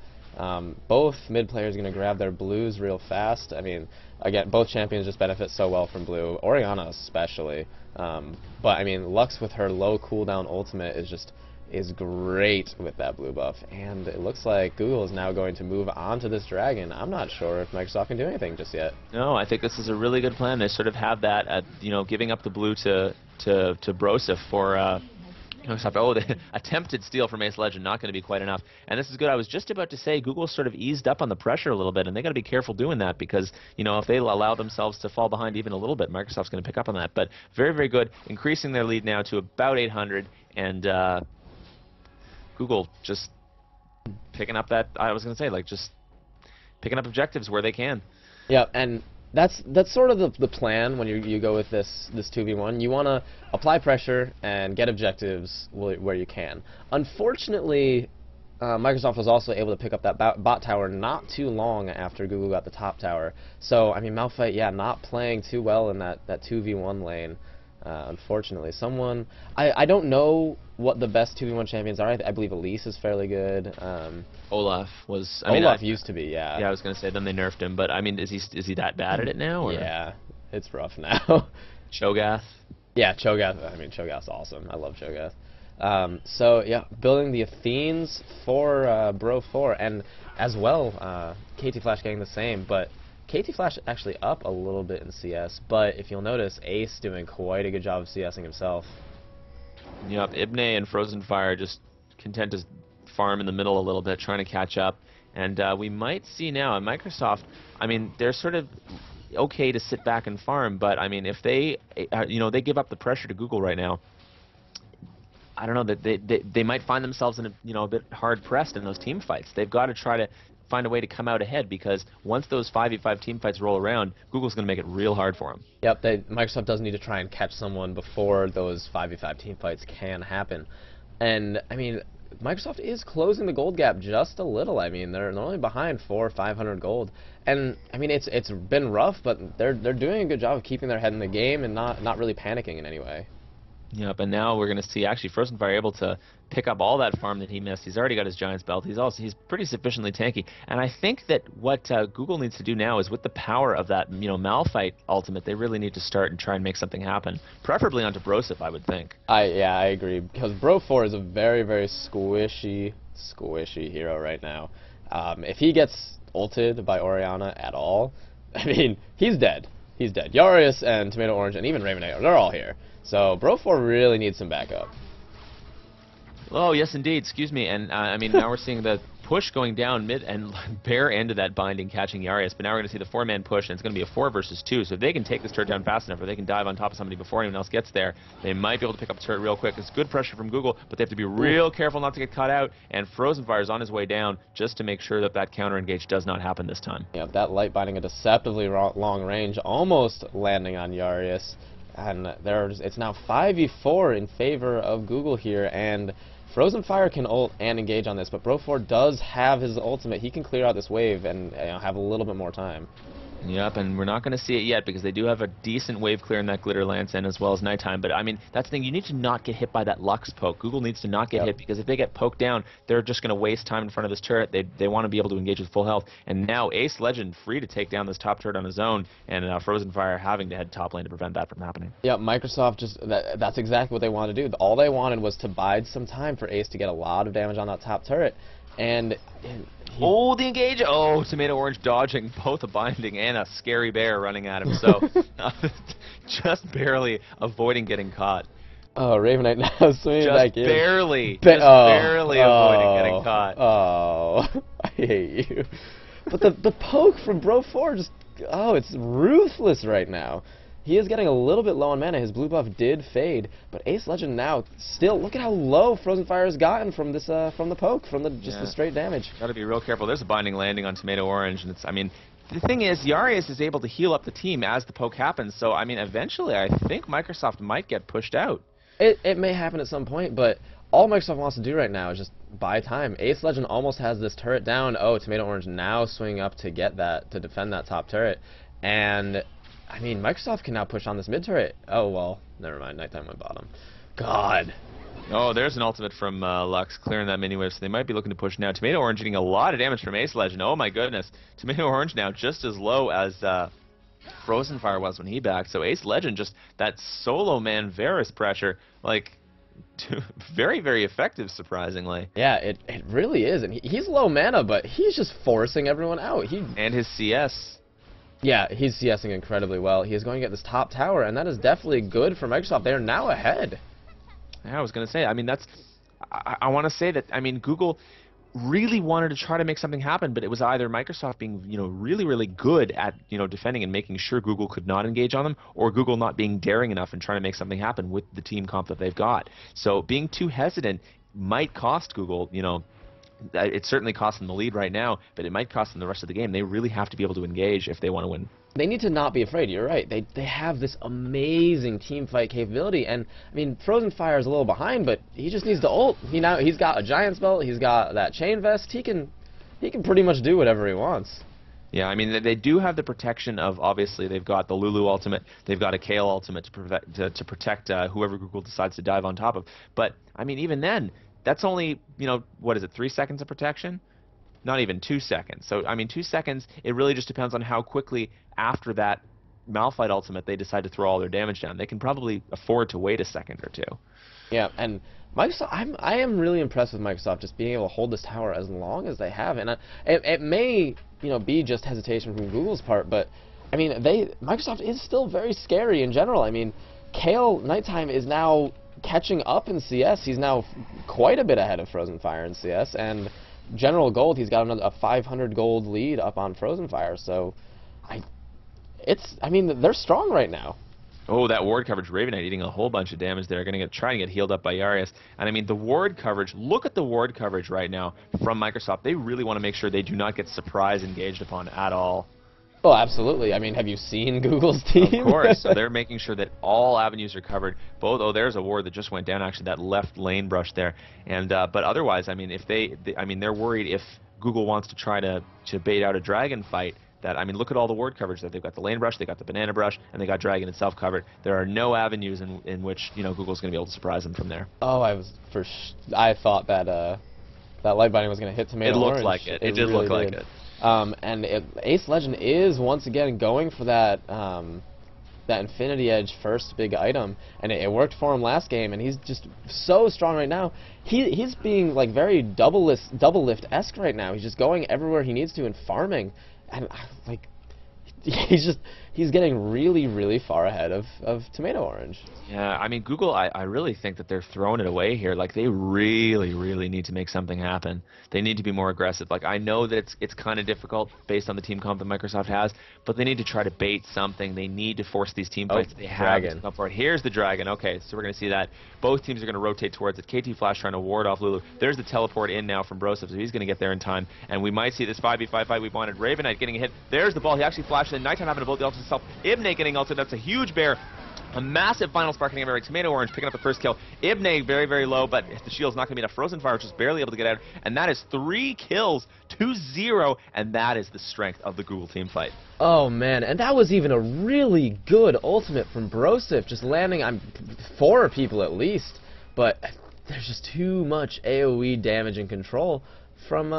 [SPEAKER 1] Both mid players are going to grab their blues real fast. I mean, again, both champions just benefit so well from blue, Orianna especially. But I mean, Lux with her low cooldown ultimate is great with that blue buff, and it looks like Google is now going to move on to this dragon. I'm not sure if Microsoft can do anything just yet.
[SPEAKER 2] No, I think this is a really good plan. They sort of have that, giving up the blue to Brosif for. Oh, the attempted steal from Ace Legend, not going to be quite enough. And this is good. I was just about to say Google sort of eased up on the pressure a little bit, and they got to be careful doing that because, if they allow themselves to fall behind even a little bit, Microsoft's going to pick up on that. But very, very good, increasing their lead now to about 800, and Google just picking up that, I was going to say, just picking up objectives where they can.
[SPEAKER 1] Yeah, and that's sort of the plan when you go with this 2v1. You want to apply pressure and get objectives where you can. Unfortunately, Microsoft was also able to pick up that bot tower not too long after Google got the top tower. So, I mean, Malphite, yeah, not playing too well in that 2v1 lane. Unfortunately, I don't know what the best 2v1 champions are. I believe Elise is fairly good.
[SPEAKER 2] Olaf was.
[SPEAKER 1] Olaf used to be, yeah.
[SPEAKER 2] Yeah, I was gonna say. Then they nerfed him, but I mean, is he that bad at it now? Or?
[SPEAKER 1] Yeah, it's rough now.
[SPEAKER 2] Cho'Gath.
[SPEAKER 1] Yeah, Cho'Gath. I mean, Cho'Gath's awesome. I love Cho'Gath. So yeah, building the Athenes for Bro4, and as well, KT Flash getting the same, but KT Flash actually up a little bit in CS, but if you'll notice, Ace doing quite a good job of CSing himself.
[SPEAKER 2] Yep, Ibne and Frozen Fire just content to farm in the middle a little bit, trying to catch up, and we might see now, and Microsoft, I mean, they're sort of okay to sit back and farm, but I mean, if they, they give up the pressure to Google right now, I don't know, that they might find themselves in a bit hard pressed in those team fights. They've got to try to find a way to come out ahead, because once those 5v5 team fights roll around, Google's going to make it real hard for them.
[SPEAKER 1] Yep, Microsoft does need to try and catch someone before those 5v5 team fights can happen. And I mean, Microsoft is closing the gold gap just a little. I mean, they're only behind 400 or 500 gold, and I mean, it's been rough, but they're doing a good job of keeping their head in the game and not really panicking in any way.
[SPEAKER 2] Yep, and now we're going to see actually Frozen Fire able to pick up all that farm that he missed. He's already got his Giant's Belt. He's pretty sufficiently tanky, and I think that what Google needs to do now is, with the power of that Malphite ultimate, they really need to start and try and make something happen, preferably onto Broseph, I would think.
[SPEAKER 1] Yeah, I agree, because Bro4 is a very, very squishy hero right now. If he gets ulted by Orianna at all, I mean, he's dead. He's dead. Yarius and Tomato Orange and even Ravenite, they're all here. So Bro4 really needs some backup.
[SPEAKER 2] Oh, yes, indeed. Excuse me. And, I mean, now we're seeing the push going down mid, and Bear ended that binding, catching Yarius. But now we're going to see the 4-man push, and it's going to be a 4 versus 2. So if they can take this turret down fast enough, or they can dive on top of somebody before anyone else gets there, they might be able to pick up the turret real quick. It's good pressure from Google, but they have to be real careful not to get caught out. And Frozen Fire is on his way down just to make sure that that counter engage does not happen this time.
[SPEAKER 1] Yeah, that light binding a deceptively long range, almost landing on Yarius. And it's now 5v4 in favor of Google here, and Frozen Fire can ult and engage on this, but Bro4 does have his ultimate. He can clear out this wave and have a little bit more time.
[SPEAKER 2] Yep, and we're not going to see it yet because they do have a decent wave clear in that Glitter Lance and as well as Nighttime. But, I mean, that's the thing. You need to not get hit by that Lux poke. Google needs to not get hit, because if they get poked down, they're just going to waste time in front of this turret. They want to be able to engage with full health. And now Ace Legend free to take down this top turret on his own, and Frozen Fire having to head top lane to prevent that from happening.
[SPEAKER 1] Yeah, Microsoft that's exactly what they wanted to do. All they wanted was to bide some time for Ace to get a lot of damage on that top turret. And
[SPEAKER 2] oh, the engage! Oh, Tomato Orange dodging both a binding and a scary bear running at him. So just barely avoiding getting caught.
[SPEAKER 1] Oh, Ravenite now swinging back in.
[SPEAKER 2] Barely avoiding getting caught.
[SPEAKER 1] Oh, I hate you. But the poke from Bro4 just, it's ruthless right now. He is getting a little bit low on mana. His blue buff did fade, but Ace Legend now still, look at how low Frozen Fire has gotten from this from the poke, from the straight damage.
[SPEAKER 2] Got to be real careful. There's a binding landing on Tomato Orange, and I mean, the thing is, Yarius is able to heal up the team as the poke happens. So I mean, eventually, I think Microsoft might get pushed out.
[SPEAKER 1] It may happen at some point, but all Microsoft wants to do right now is just buy time. Ace Legend almost has this turret down. Oh, Tomato Orange now swinging up to get that, to defend that top turret, and I mean, Microsoft can now push on this mid turret. Oh, well, never mind. Nighttime went bottom. God.
[SPEAKER 2] Oh, there's an ultimate from Lux clearing that mini wave, so they might be looking to push now. Tomato Orange getting a lot of damage from Ace Legend. Oh, my goodness. Tomato Orange now just as low as Frozen Fire was when he backed. So Ace Legend, just that solo man Varus pressure, like, very, very effective, surprisingly.
[SPEAKER 1] Yeah, it really is. And he's low mana, but he's just forcing everyone out.
[SPEAKER 2] And his CS.
[SPEAKER 1] Yeah, he's CSing incredibly well. He is going to get this top tower, and that is definitely good for Microsoft. They are now ahead.
[SPEAKER 2] Yeah, I was going to say, I mean, I want to say that, I mean, Google really wanted to try to make something happen, but it was either Microsoft being, really, really good at, defending and making sure Google could not engage on them, or Google not being daring enough and trying to make something happen with the team comp that they've got. So being too hesitant might cost Google, it's certainly costing the lead right now, but it might cost them the rest of the game. They really have to be able to engage if they want to win.
[SPEAKER 1] They need to not be afraid. You're right. They have this amazing team fight capability, and I mean, Frozen Fire is a little behind, but he just needs to ult. He's got a Giant's Belt. He's got that Chain Vest. He can pretty much do whatever he wants.
[SPEAKER 2] Yeah, I mean, they do have the protection of, obviously, they've got the Lulu ultimate, they've got a Kale ultimate to protect whoever Google decides to dive on top of. But, I mean, even then, that's only, what is it, 3 seconds of protection? Not even 2 seconds. So, I mean, 2 seconds, it really just depends on how quickly after that Malphite ultimate they decide to throw all their damage down. They can probably afford to wait a second or two.
[SPEAKER 1] Yeah, and Microsoft, I am really impressed with Microsoft just being able to hold this tower as long as they have. And it may, be just hesitation from Google's part, but, I mean, Microsoft is still very scary in general. I mean, Kale Nighttime is now catching up in CS. He's now quite a bit ahead of Frozen Fire in CS, and General Gold, he's got a 500 gold lead up on Frozen Fire, so I mean, they're strong right now.
[SPEAKER 2] Oh, that ward coverage, Raven Knight eating a whole bunch of damage there, trying to get healed up by Yarius. And I mean, the ward coverage, look at the ward coverage right now from Microsoft. They really want to make sure they do not get surprise engaged upon at all.
[SPEAKER 1] Oh, absolutely. I mean, have you seen Google's team?
[SPEAKER 2] Of course. So they're making sure that all avenues are covered. There's a ward that just went down, actually, that left lane brush there. And but otherwise, I mean, they're worried if Google wants to try to bait out a dragon fight. I mean, look at all the ward coverage that they've got. The lane brush, they got the banana brush, and they got dragon itself covered. There are no avenues in which Google's going to be able to surprise them from there.
[SPEAKER 1] Oh, I thought that that light binding was going to hit tomato orange.
[SPEAKER 2] It looked like it. It did look like it.
[SPEAKER 1] And Ace Legend is once again going for that that Infinity Edge first big item, and it worked for him last game, and he's just so strong right now. He's being like very double lift-esque right now. He's just going everywhere he needs to and farming, and like he's getting really far ahead of Tomato Orange.
[SPEAKER 2] Yeah, I mean, Google, I really think that they're throwing it away here. Like, they really need to make something happen. They need to be more aggressive. Like, I know that it's kind of difficult based on the team comp that Microsoft has, but they need to try to bait something. They need to force these team fights that they have to come for it. Here's the Dragon. Okay, so we're going to see that. Both teams are going to rotate towards it. KT Flash trying to ward off Lulu. There's the teleport in now from Broseph, so he's going to get there in time. And we might see this 5v5 fight we wanted. Raven Knight getting a hit. There's the ball. He actually flashed in. Nighttime having to bolt the ult himself. Ibne getting ulted. That's a huge bear. A massive final sparking hammer. Tomato Orange picking up the first kill. Ibne very low, but the shield's not going to be enough. Frozen Fire just barely able to get out. And that is 3 kills to 0. And that is the strength of the Google team fight.
[SPEAKER 1] Oh, man. And that was even a really good ultimate from Broseph. Just landing on 4 people at least. But there's just too much AoE damage and control from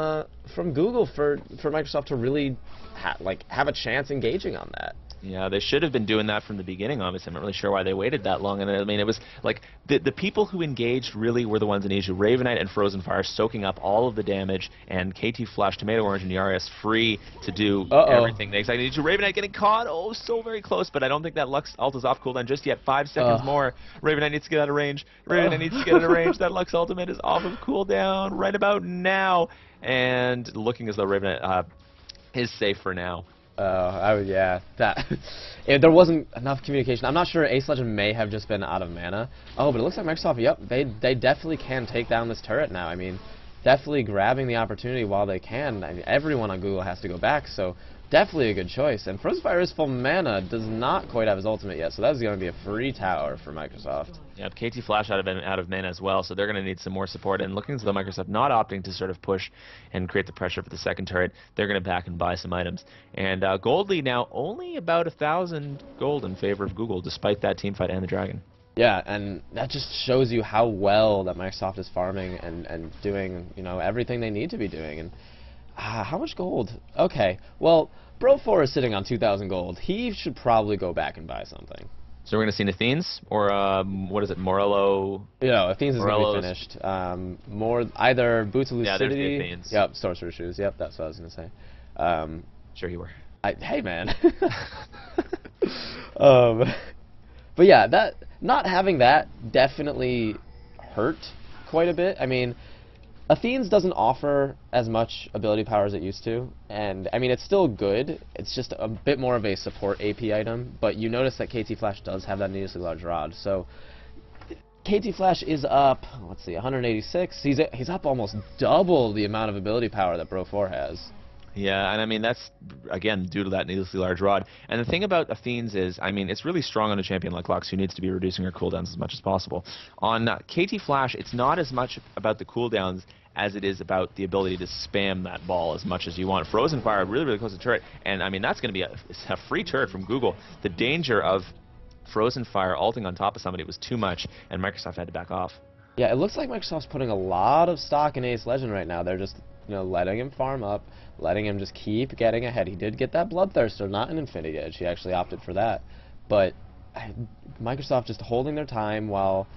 [SPEAKER 1] Google for Microsoft to really have a chance engaging on that.
[SPEAKER 2] Yeah, they should have been doing that from the beginning, obviously. I'm not really sure why they waited that long. And I mean, it was like the people who engaged really were the ones in Asia. Raven Knight and Frozen Fire soaking up all of the damage, and KT Flash, Tomato Orange, and Yarius free to do everything they exactly need to. Raven Knight getting caught. Oh, so very close, but I don't think that Lux ult is off cooldown just yet. 5 seconds more. Raven Knight needs to get out of range. Raven Knight needs to get out of range. That Lux ultimate is off of cooldown right about now. And looking as though Raven Knight is safe for now.
[SPEAKER 1] Yeah, that if there wasn't enough communication. I'm not sure. Ace Legend may have just been out of mana. Oh, but it looks like Microsoft, yep, they definitely can take down this turret now. I mean, definitely grabbing the opportunity while they can. I mean, everyone on Google has to go back, so definitely a good choice. And Frozen Fire is full mana, does not quite have his ultimate yet, so that's going to be a free tower for Microsoft.
[SPEAKER 2] Yeah, KT Flash out of mana as well, so they're going to need some more support. And looking as though Microsoft not opting to sort of push and create the pressure for the second turret, they're going to back and buy some items. And gold lead now only about 1,000 gold in favor of Google, despite that team fight and the Dragon.
[SPEAKER 1] Yeah, and that just shows you how well that Microsoft is farming and doing, everything they need to be doing. And how much gold? Okay, well, Bro4 is sitting on 2,000 gold. He should probably go back and buy something.
[SPEAKER 2] So we're going to see Athenes, or what is it, Morello?
[SPEAKER 1] Athenes is going to be finished. Either Boots of Lucidity.
[SPEAKER 2] Yeah, there's the Athenes.
[SPEAKER 1] Yep, Sorcerer Shoes. Yep, that's what I was going to say.
[SPEAKER 2] Sure you were.
[SPEAKER 1] Hey, man. But yeah, not having that definitely hurt quite a bit. I mean, Athenes doesn't offer as much ability power as it used to, and I mean, it's still good. It's just a bit more of a support AP item, but you notice that KT Flash does have that needlessly large rod, so KT Flash is up, let's see, 186. He's up almost double the amount of ability power that Bro 4 has.
[SPEAKER 2] Yeah, and I mean, that's, again, due to that needlessly large rod. And the thing about Athene's is, I mean, it's really strong on a champion like Lux, who needs to be reducing her cooldowns as much as possible. On KT Flash, it's not as much about the cooldowns as it is about the ability to spam that ball as much as you want. Frozen Fire really, really close to turret, and I mean, that's going to be a free turret from Google. The danger of Frozen Fire ulting on top of somebody was too much, and Microsoft had to back off.
[SPEAKER 1] Yeah, it looks like Microsoft's putting a lot of stock in Ace Legend right now. They're just, letting him farm up, letting him just keep getting ahead. He did get that Bloodthirster, not an Infinity Edge. He actually opted for that. But Microsoft just holding their time while...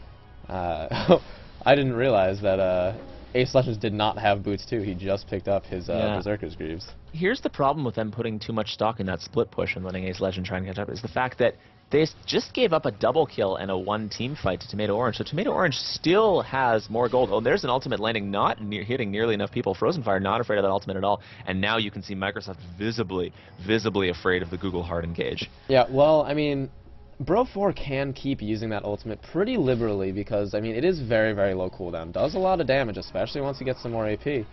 [SPEAKER 1] I didn't realize that Ace Legends did not have boots too. He just picked up his Berserker's Greaves.
[SPEAKER 2] Here's the problem with them putting too much stock in that split push and letting Ace Legend try and catch up, is the fact that they just gave up a double kill and a one-team fight to Tomato Orange. So Tomato Orange still has more gold. Oh, there's an ultimate landing, not hitting nearly enough people. Frozen Fire not afraid of that ultimate at all. And now you can see Microsoft visibly afraid of the Google hard engage. Yeah,
[SPEAKER 1] well, I mean, Bro 4 can keep using that ultimate pretty liberally because, I mean, it is very, very low cooldown. Does a lot of damage, especially once he gets some more AP.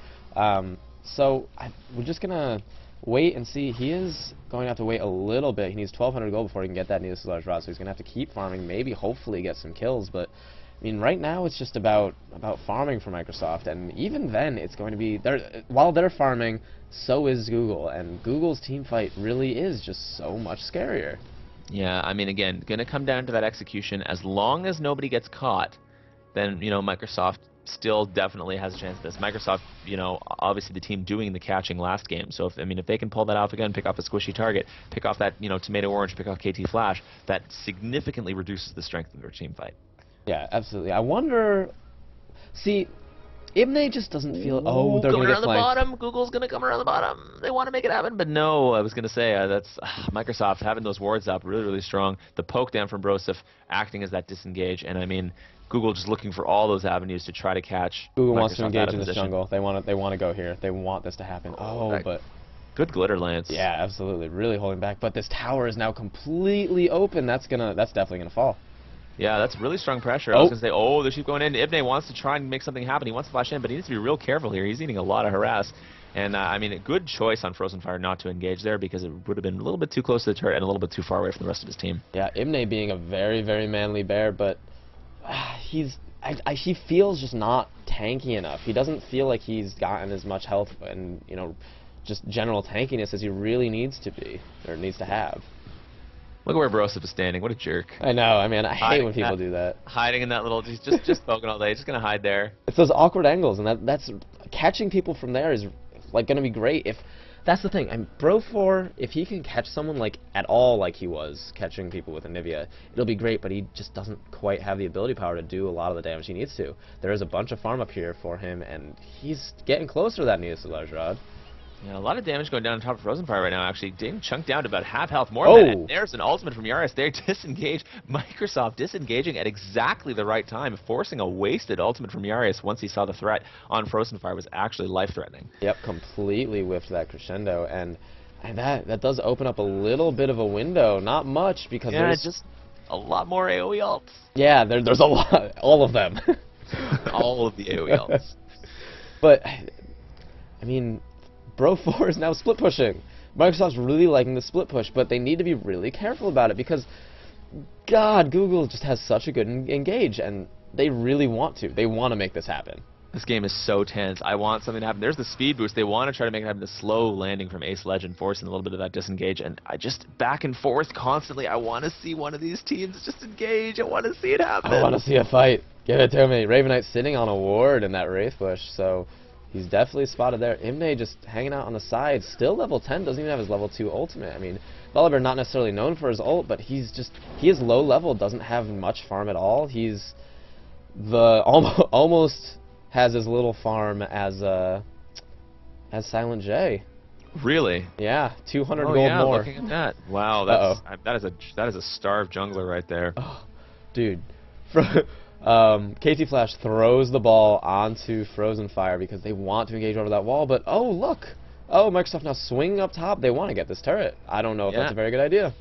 [SPEAKER 1] So we're just going to wait and see. He is going to have to wait a little bit. He needs 1,200 gold before he can get that needlessly large rod, so he's going to have to keep farming, maybe hopefully get some kills. But, I mean, right now it's just about farming for Microsoft, and even then it's going to be... while they're farming, so is Google, and Google's team fight really is just so much scarier.
[SPEAKER 2] Yeah, I mean, again, going to come down to that execution. As long as nobody gets caught, then, Microsoft still definitely has a chance at this. Microsoft, obviously the team doing the catching last game, so if they can pull that off again, pick off a squishy target, pick off that, Tomato Orange, pick off KT Flash, that significantly reduces the strength of their team fight.
[SPEAKER 1] Yeah, absolutely. I wonder... See, Ibne just doesn't feel... Oh, they're going to get flanked.
[SPEAKER 2] Around the bottom. Google's going to come around the bottom. They want to make it happen, but no. I was going to say, that's Microsoft having those wards up really, really strong. The poke down from Broseph acting as that disengage, and I mean, Google just looking for all those avenues to try to catch
[SPEAKER 1] Google
[SPEAKER 2] Microsoft
[SPEAKER 1] wants to engage in this jungle. They want to go here. They want this to happen. But...
[SPEAKER 2] Good glitter lance.
[SPEAKER 1] Yeah, absolutely. Really holding back. But this tower is now completely open. That's definitely going to fall.
[SPEAKER 2] Yeah, that's really strong pressure. I was going to say, they keep going in. Ibne wants to try and make something happen. He wants to flash in, but he needs to be real careful here. He's eating a lot of harass. And, I mean, a good choice on Frozen Fire not to engage there because it would have been a little bit too close to the turret and a little bit too far away from the rest of his team.
[SPEAKER 1] Yeah, Ibne being a very, very manly bear, but he feels just not tanky enough. He doesn't feel like he's gotten as much health and, just general tankiness as he really needs to be, or needs to have.
[SPEAKER 2] Look at where Broseph is standing. What a jerk.
[SPEAKER 1] I know. I mean, I hate when people do that.
[SPEAKER 2] Hiding in that little... just poking all day. Just going to hide there.
[SPEAKER 1] It's those awkward angles, and that's... Catching people from there is, going to be great. That's the thing. Bro 4, if he can catch someone, at all like he was catching people with Anivia, it'll be great, but he just doesn't quite have the ability power to do a lot of the damage he needs to. There is a bunch of farm up here for him, and he's getting closer to that needlessly large rod.
[SPEAKER 2] Yeah, a lot of damage going down on top of Frozen Fire right now, actually. Getting chunked down to about half health. More than that. And there's an ultimate from Yaris there. Disengage. Microsoft disengaging at exactly the right time, forcing a wasted ultimate from Yaris once he saw the threat on Frozen Fire was actually life-threatening.
[SPEAKER 1] Yep, completely whiffed that crescendo, and that does open up a little bit of a window. Not much, because there's
[SPEAKER 2] just a lot more AoE ults.
[SPEAKER 1] Yeah, there's a lot. All of them.
[SPEAKER 2] All of the AoE ults.
[SPEAKER 1] But, I mean... Bro 4 is now split pushing. Microsoft's really liking the split push, but they need to be really careful about it because, God, Google just has such a good engage, and they really want to. They want to make this happen.
[SPEAKER 2] This game is so tense. I want something to happen. There's the speed boost. They want to try to make it happen. The slow landing from Ace Legend, forcing a little bit of that disengage, and I just back and forth constantly. I want to see one of these teams just engage. I want to see it happen.
[SPEAKER 1] I want to see a fight. Give it to me. Ravenite sitting on a ward in that Wraith Bush, so... He's definitely spotted there. Ibne just hanging out on the side. Still level 10, doesn't even have his level 2 ultimate. I mean, Volibear not necessarily known for his ult, but he is low level, doesn't have much farm at all. He's almost has as little farm as Silent J.
[SPEAKER 2] Really?
[SPEAKER 1] Yeah, 200 gold more.
[SPEAKER 2] Looking at that. Wow, that is a starved jungler right there.
[SPEAKER 1] Oh, dude. KT Flash throws the ball onto Frozen Fire because they want to engage over that wall, but oh, look! Oh, Microsoft now swinging up top. They want to get this turret. I don't know if that's a very good idea.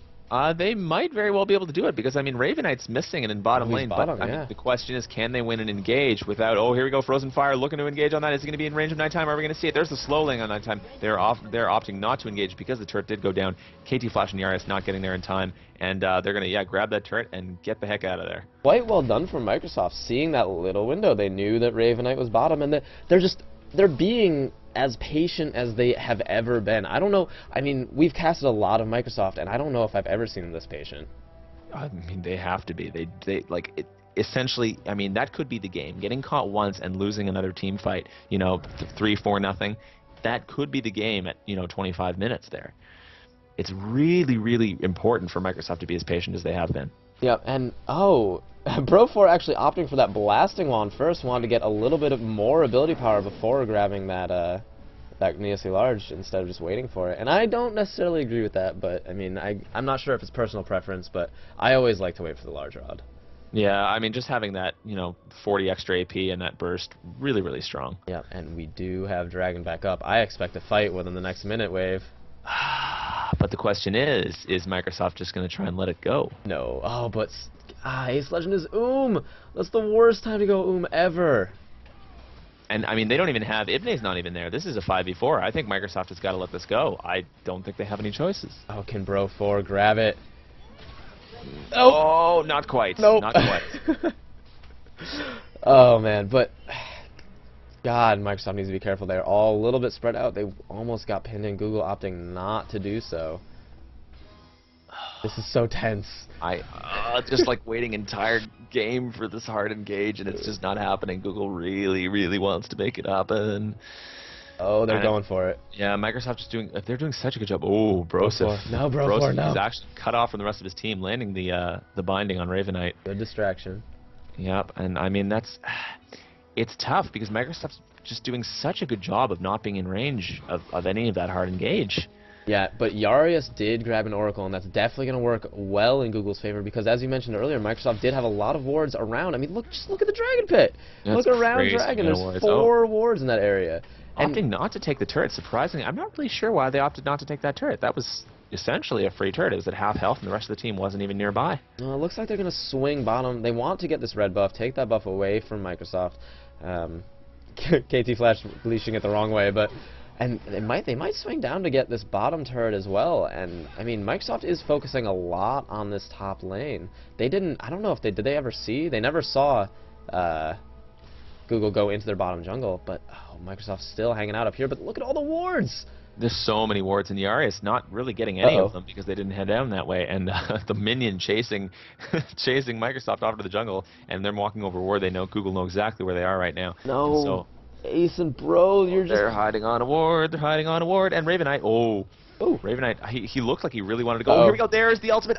[SPEAKER 2] They might very well be able to do it because, I mean, Raven Knight's missing and in bottom lane.
[SPEAKER 1] Bottom,
[SPEAKER 2] but I mean, the question is, can they win and engage without, oh, here we go, Frozen Fire looking to engage on that. Is it going to be in range of nighttime? Are we going to see it? There's the slow lane on nighttime. They're opting not to engage because the turret did go down. KT Flash and Yarius not getting there in time. And they're going to, yeah, grab that turret and get the heck out of there.
[SPEAKER 1] Quite well done from Microsoft, seeing that little window. They knew that Raven Knight was bottom, and they're being as patient as they have ever been. I don't know. I mean, we've casted a lot of Microsoft, and I don't know if I've ever seen them this patient.
[SPEAKER 2] I mean, they have to be. They like it, essentially. I mean, that could be the game. Getting caught once and losing another team fight. You know, 3-4-0. That could be the game at 25 minutes there. It's really, really important for Microsoft to be as patient as they have been.
[SPEAKER 1] Yep, and Bro4 actually opting for that blasting wand first, wanted to get a little bit of more ability power before grabbing that Neosy Large instead of just waiting for it. And I don't necessarily agree with that, but I mean, I'm not sure if it's personal preference, but I always like to wait for the large rod.
[SPEAKER 2] Yeah, I mean, just having that, 40 extra AP and that burst, really, really strong.
[SPEAKER 1] Yeah, and we do have Dragon back up. I expect a fight within the next minute, Wave.
[SPEAKER 2] But the question is Microsoft just going to try and let it go?
[SPEAKER 1] No. Oh, but Ace Legend is That's the worst time to go ever.
[SPEAKER 2] And, I mean, they don't even have... Ibne's not even there. This is a 5v4. I think Microsoft has got to let this go. I don't think they have any choices.
[SPEAKER 1] Oh, can Bro4 grab it?
[SPEAKER 2] Oh, not quite.
[SPEAKER 1] Nope.
[SPEAKER 2] Not quite.
[SPEAKER 1] Oh, man, but... God, Microsoft needs to be careful. They're all a little bit spread out. They almost got pinned in, Google opting not to do so. This is so tense.
[SPEAKER 2] Just like waiting entire game for this hard engage, and it's just not happening. Google really, really wants to make it happen.
[SPEAKER 1] Oh, they're going for it.
[SPEAKER 2] Yeah, Microsoft is they're doing such a good job. Oh, Broseph.
[SPEAKER 1] No, Bro4, no.
[SPEAKER 2] He's actually cut off from the rest of his team, landing the binding on Raven Knight.
[SPEAKER 1] Good distraction.
[SPEAKER 2] Yep, and I mean, it's tough because Microsoft's just doing such a good job of not being in range of any of that hard engage.
[SPEAKER 1] Yeah, but Yarius did grab an Oracle, and that's definitely going to work well in Google's favor because, as you mentioned earlier, Microsoft did have a lot of wards around. I mean, just look at the Dragon Pit. Look around Dragon. There's 4 wards in that area.
[SPEAKER 2] Opting not to take the turret, surprisingly. I'm not really sure why they opted not to take that turret. That was essentially a free turret. It was at half health, and the rest of the team wasn't even nearby.
[SPEAKER 1] It looks like they're going to swing bottom. They want to get this red buff, take that buff away from Microsoft. KT Flash leashing it the wrong way, but... And they might swing down to get this bottom turret as well. And I mean, Microsoft is focusing a lot on this top lane. They didn't. I don't know if did they ever see? They never saw Google go into their bottom jungle. But Microsoft's still hanging out up here. But look at all the wards.
[SPEAKER 2] There's so many wards in Yarius, not really getting any of them because they didn't head down that way. And the minion chasing Microsoft off to the jungle, and they're walking over ward. They know Google know exactly where they are right now.
[SPEAKER 1] No.
[SPEAKER 2] So,
[SPEAKER 1] Ace and Bro,
[SPEAKER 2] they're hiding on a ward. They're hiding on a ward. And Raven Knight. Oh, Raven Knight. He looked like he really wanted to go. Oh, here we go. There's the ultimate.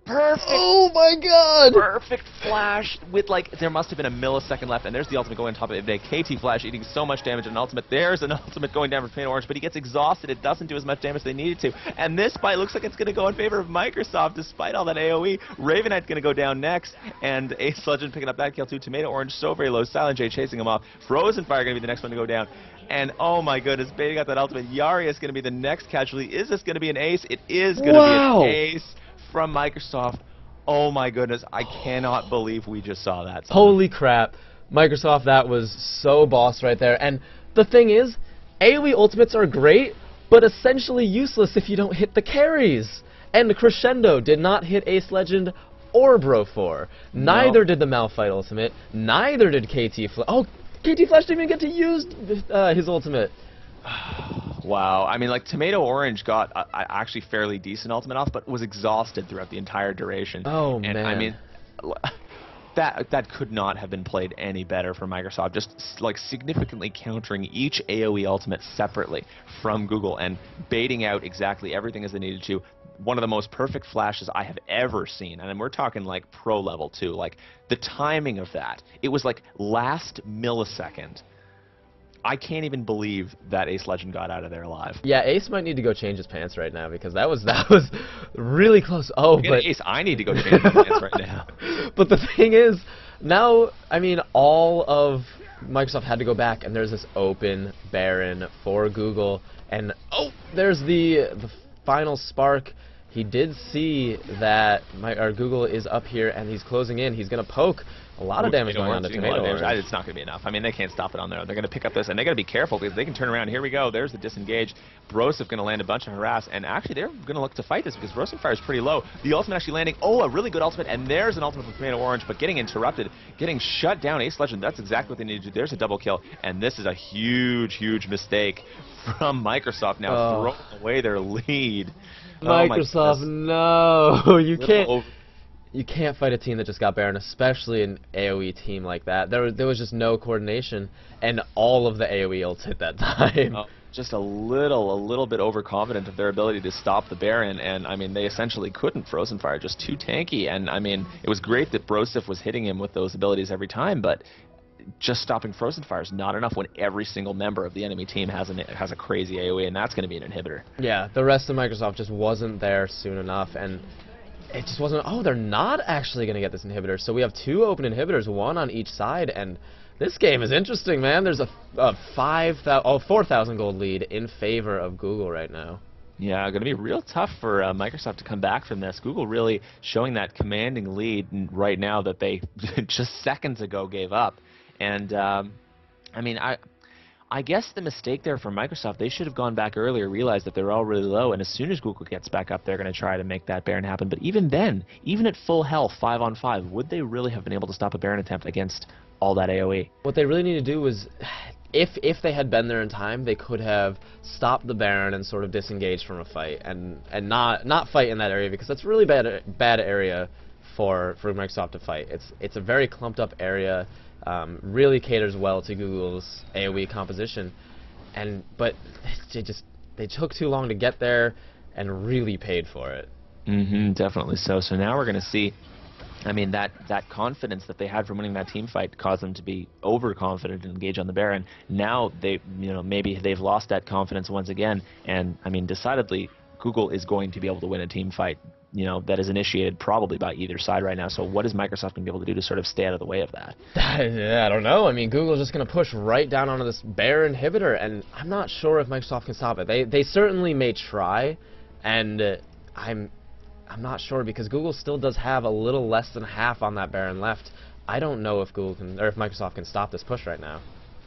[SPEAKER 2] Perfect.
[SPEAKER 1] Oh my God.
[SPEAKER 2] Perfect flash with there must have been a millisecond left, and there's the ultimate going on top of Ibne. KT Flash eating so much damage and ultimate. There's an ultimate going down for Tomato Orange, but he gets exhausted. It doesn't do as much damage as they needed to. And this fight looks like it's going to go in favor of Microsoft despite all that AoE. Raven Knight's going to go down next, and Ace Legend picking up that kill too. Tomato Orange so very low. Silent J chasing him off. Frozen Fire going to be the next one to go down. And oh my goodness, Beta got that ultimate. Yari is going to be the next casualty. Is this going to be an ace? It is going to be an ace from Microsoft. Oh my goodness, I cannot believe we just saw that.
[SPEAKER 1] Holy crap. Microsoft, that was so boss right there. And the thing is, AoE ultimates are great, but essentially useless if you don't hit the carries. And Crescendo did not hit Ace Legend or Bro4. Neither did the Malphite ultimate. Neither did KT Flash. Oh, KT Flash didn't even get to use his ultimate.
[SPEAKER 2] Wow, I mean, Tomato Orange got actually fairly decent ultimate off, but was exhausted throughout the entire duration.
[SPEAKER 1] Oh,
[SPEAKER 2] and,
[SPEAKER 1] man.
[SPEAKER 2] I mean, that could not have been played any better for Microsoft, just significantly countering each AoE ultimate separately from Google and baiting out exactly everything as they needed to. One of the most perfect flashes I have ever seen, and we're talking pro level too. The timing of that, it was last millisecond. I can't even believe that Ace Legend got out of there alive.
[SPEAKER 1] Yeah, Ace might need to go change his pants right now because that was really close. Oh, but
[SPEAKER 2] Ace, I need to go change my pants right now.
[SPEAKER 1] But the thing is, now I mean, all of Microsoft had to go back, and there's this open Baron for Google, and there's the final spark. he did see that Google is up here and he's closing in. He's going to poke. A lot of damage going on to Tomato Orange.
[SPEAKER 2] It's not going to be enough. I mean, they can't stop it on there. They're going to pick up this, and they got to be careful because they can turn around. Here we go. There's the disengage. Broseph going to land a bunch of harass, and actually they're going to look to fight this because Rosenfire is pretty low. The ultimate actually landing. Oh, a really good ultimate, and there's an ultimate from Tomato Orange, but getting interrupted, getting shut down. Ace Legend, that's exactly what they need to do. There's a double kill, and this is a huge, huge mistake from Microsoft now throwing away their lead.
[SPEAKER 1] Microsoft, no, you can't. You can't fight a team that just got Baron, especially an AoE team like that. There was just no coordination, and all of the AoE ults hit that time.
[SPEAKER 2] Just a little bit overconfident of their ability to stop the Baron, and I mean they essentially couldn't. Frozen Fire just too tanky, and I mean it was great that Broseph was hitting him with those abilities every time, but just stopping Frozen Fire is not enough when every single member of the enemy team has a crazy AoE, and that's going to be an inhibitor.
[SPEAKER 1] Yeah, the rest of Microsoft just wasn't there soon enough, and it just wasn't. Oh, they're not actually going to get this inhibitor. So we have two open inhibitors, one on each side, and this game is interesting, man. There's a 4,000 gold lead in favor of Google right now.
[SPEAKER 2] Yeah, going to be real tough for Microsoft to come back from this. Google really showing that commanding lead right now that they just seconds ago gave up. And I mean, I guess the mistake there for Microsoft, they should have gone back earlier, realized that they're all really low, and as soon as Google gets back up, they're going to try to make that Baron happen. But even then, even at full health, 5-on-5, would they really have been able to stop a Baron attempt against all that AoE?
[SPEAKER 1] What they really need to do was, if they had been there in time, they could have stopped the Baron and sort of disengaged from a fight, and not fight in that area, because that's really bad area for Microsoft to fight. It's a very clumped up area. Really caters well to Google's AoE composition, but they took too long to get there and really paid for it.
[SPEAKER 2] Definitely so. So now we're going to see, I mean, that confidence that they had from winning that team fight caused them to be overconfident and engage on the Baron. Now maybe they've lost that confidence once again, and I mean, decidedly Google is going to be able to win a team fight, that is initiated probably by either side right now. So what is Microsoft going to be able to do to sort of stay out of the way of that?
[SPEAKER 1] I don't know. I mean, Google's just going to push right down onto this Baron inhibitor, and I'm not sure if Microsoft can stop it. They certainly may try, and I'm not sure because Google still does have a little less than half on that Baron left. I don't know if Google can, or if Microsoft can stop this push right now.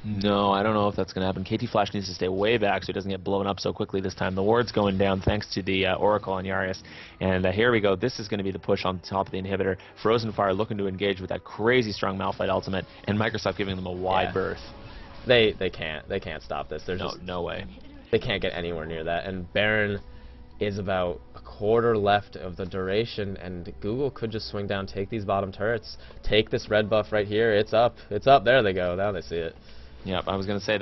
[SPEAKER 2] No, I don't know if that's going to happen. KT Flash needs to stay way back so he doesn't get blown up so quickly this time. The ward's going down thanks to the Oracle on Yarius. And here we go. This is going to be the push on top of the inhibitor. Frozen Fire looking to engage with that crazy strong Malphite ultimate, and Microsoft giving them a wide berth.
[SPEAKER 1] They can't stop this. There's just
[SPEAKER 2] no way.
[SPEAKER 1] They can't get anywhere near that. And Baron is about a quarter left of the duration, and Google could just swing down, take these bottom turrets, take this red buff right here. It's up. There they go. Now they see it.
[SPEAKER 2] Yeah, I was going to say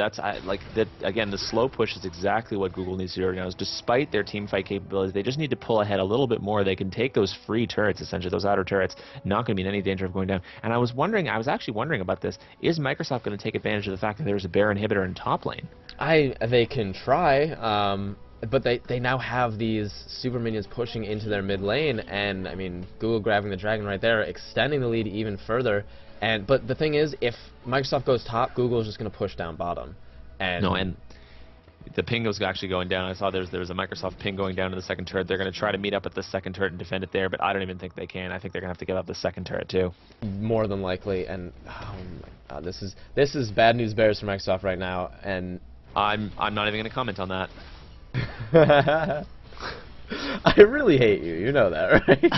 [SPEAKER 2] again, the slow push is exactly what Google needs to do right now. Is despite their team fight capabilities, they just need to pull ahead a little bit more. They can take those free turrets, essentially, those outer turrets, not going to be in any danger of going down. And I was actually wondering about this. Is Microsoft going to take advantage of the fact that there's a Baron inhibitor in top lane?
[SPEAKER 1] They can try, but they now have these super minions pushing into their mid lane, and I mean, Google grabbing the dragon right there, extending the lead even further. But the thing is, if Microsoft goes top, Google is just going to push down bottom.
[SPEAKER 2] And the ping was actually going down. I saw there's a Microsoft ping going down to the second turret. They're going to try to meet up at the second turret and defend it there, but I don't even think they can. I think they're going to have to give up the second turret too.
[SPEAKER 1] More than likely, and oh my God, this is bad news bears for Microsoft right now, and
[SPEAKER 2] I'm not even going to comment on that.
[SPEAKER 1] I really hate you. You know that, right?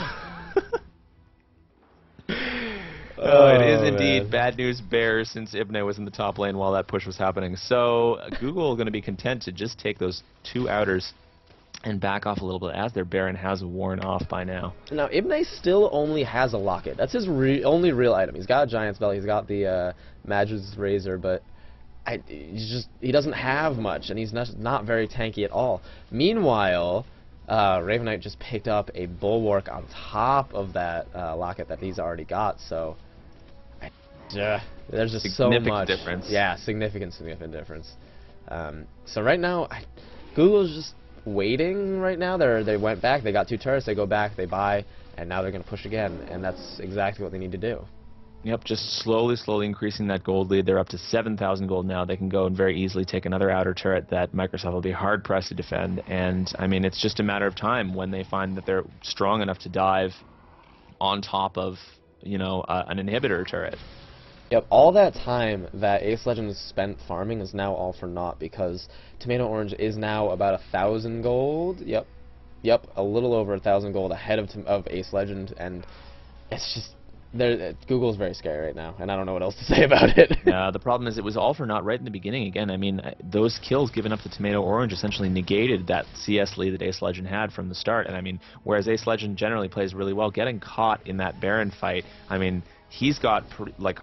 [SPEAKER 2] It is indeed bad news bears since Ibne was in the top lane while that push was happening. So Google going to be content to just take those two outers and back off a little bit as their Baron has worn off by now.
[SPEAKER 1] Now, Ibne still only has a locket. That's his only real item. He's got a Giant's Belt, he's got the Mag's Razor, but he doesn't have much, and he's not very tanky at all. Meanwhile, Raven Knight just picked up a Bulwark on top of that locket that he's already got, so there's just so much
[SPEAKER 2] difference.
[SPEAKER 1] Yeah, significant difference. So right now, Google's just waiting right now. They went back, they got two turrets, they go back, they buy, and now they're going to push again, and that's exactly what they need to do.
[SPEAKER 2] Yep, just slowly increasing that gold lead. They're up to 7,000 gold now. They can go and very easily take another outer turret that Microsoft will be hard-pressed to defend. And, I mean, it's just a matter of time when they find that they're strong enough to dive on top of, you know, an inhibitor turret.
[SPEAKER 1] Yep, all that time that Ace Legends spent farming is now all for naught because Tomato Orange is now about 1,000 gold. Yep, a little over 1,000 gold ahead of Ace Legend, and it's just Google's very scary right now, and I don't know what else to say about it.
[SPEAKER 2] Yeah, the problem is it was all for naught right in the beginning. Again, I mean, those kills given up to Tomato Orange essentially negated that CS lead that Ace Legend had from the start. And I mean, whereas Ace Legend generally plays really well, getting caught in that Baron fight, I mean, he's got like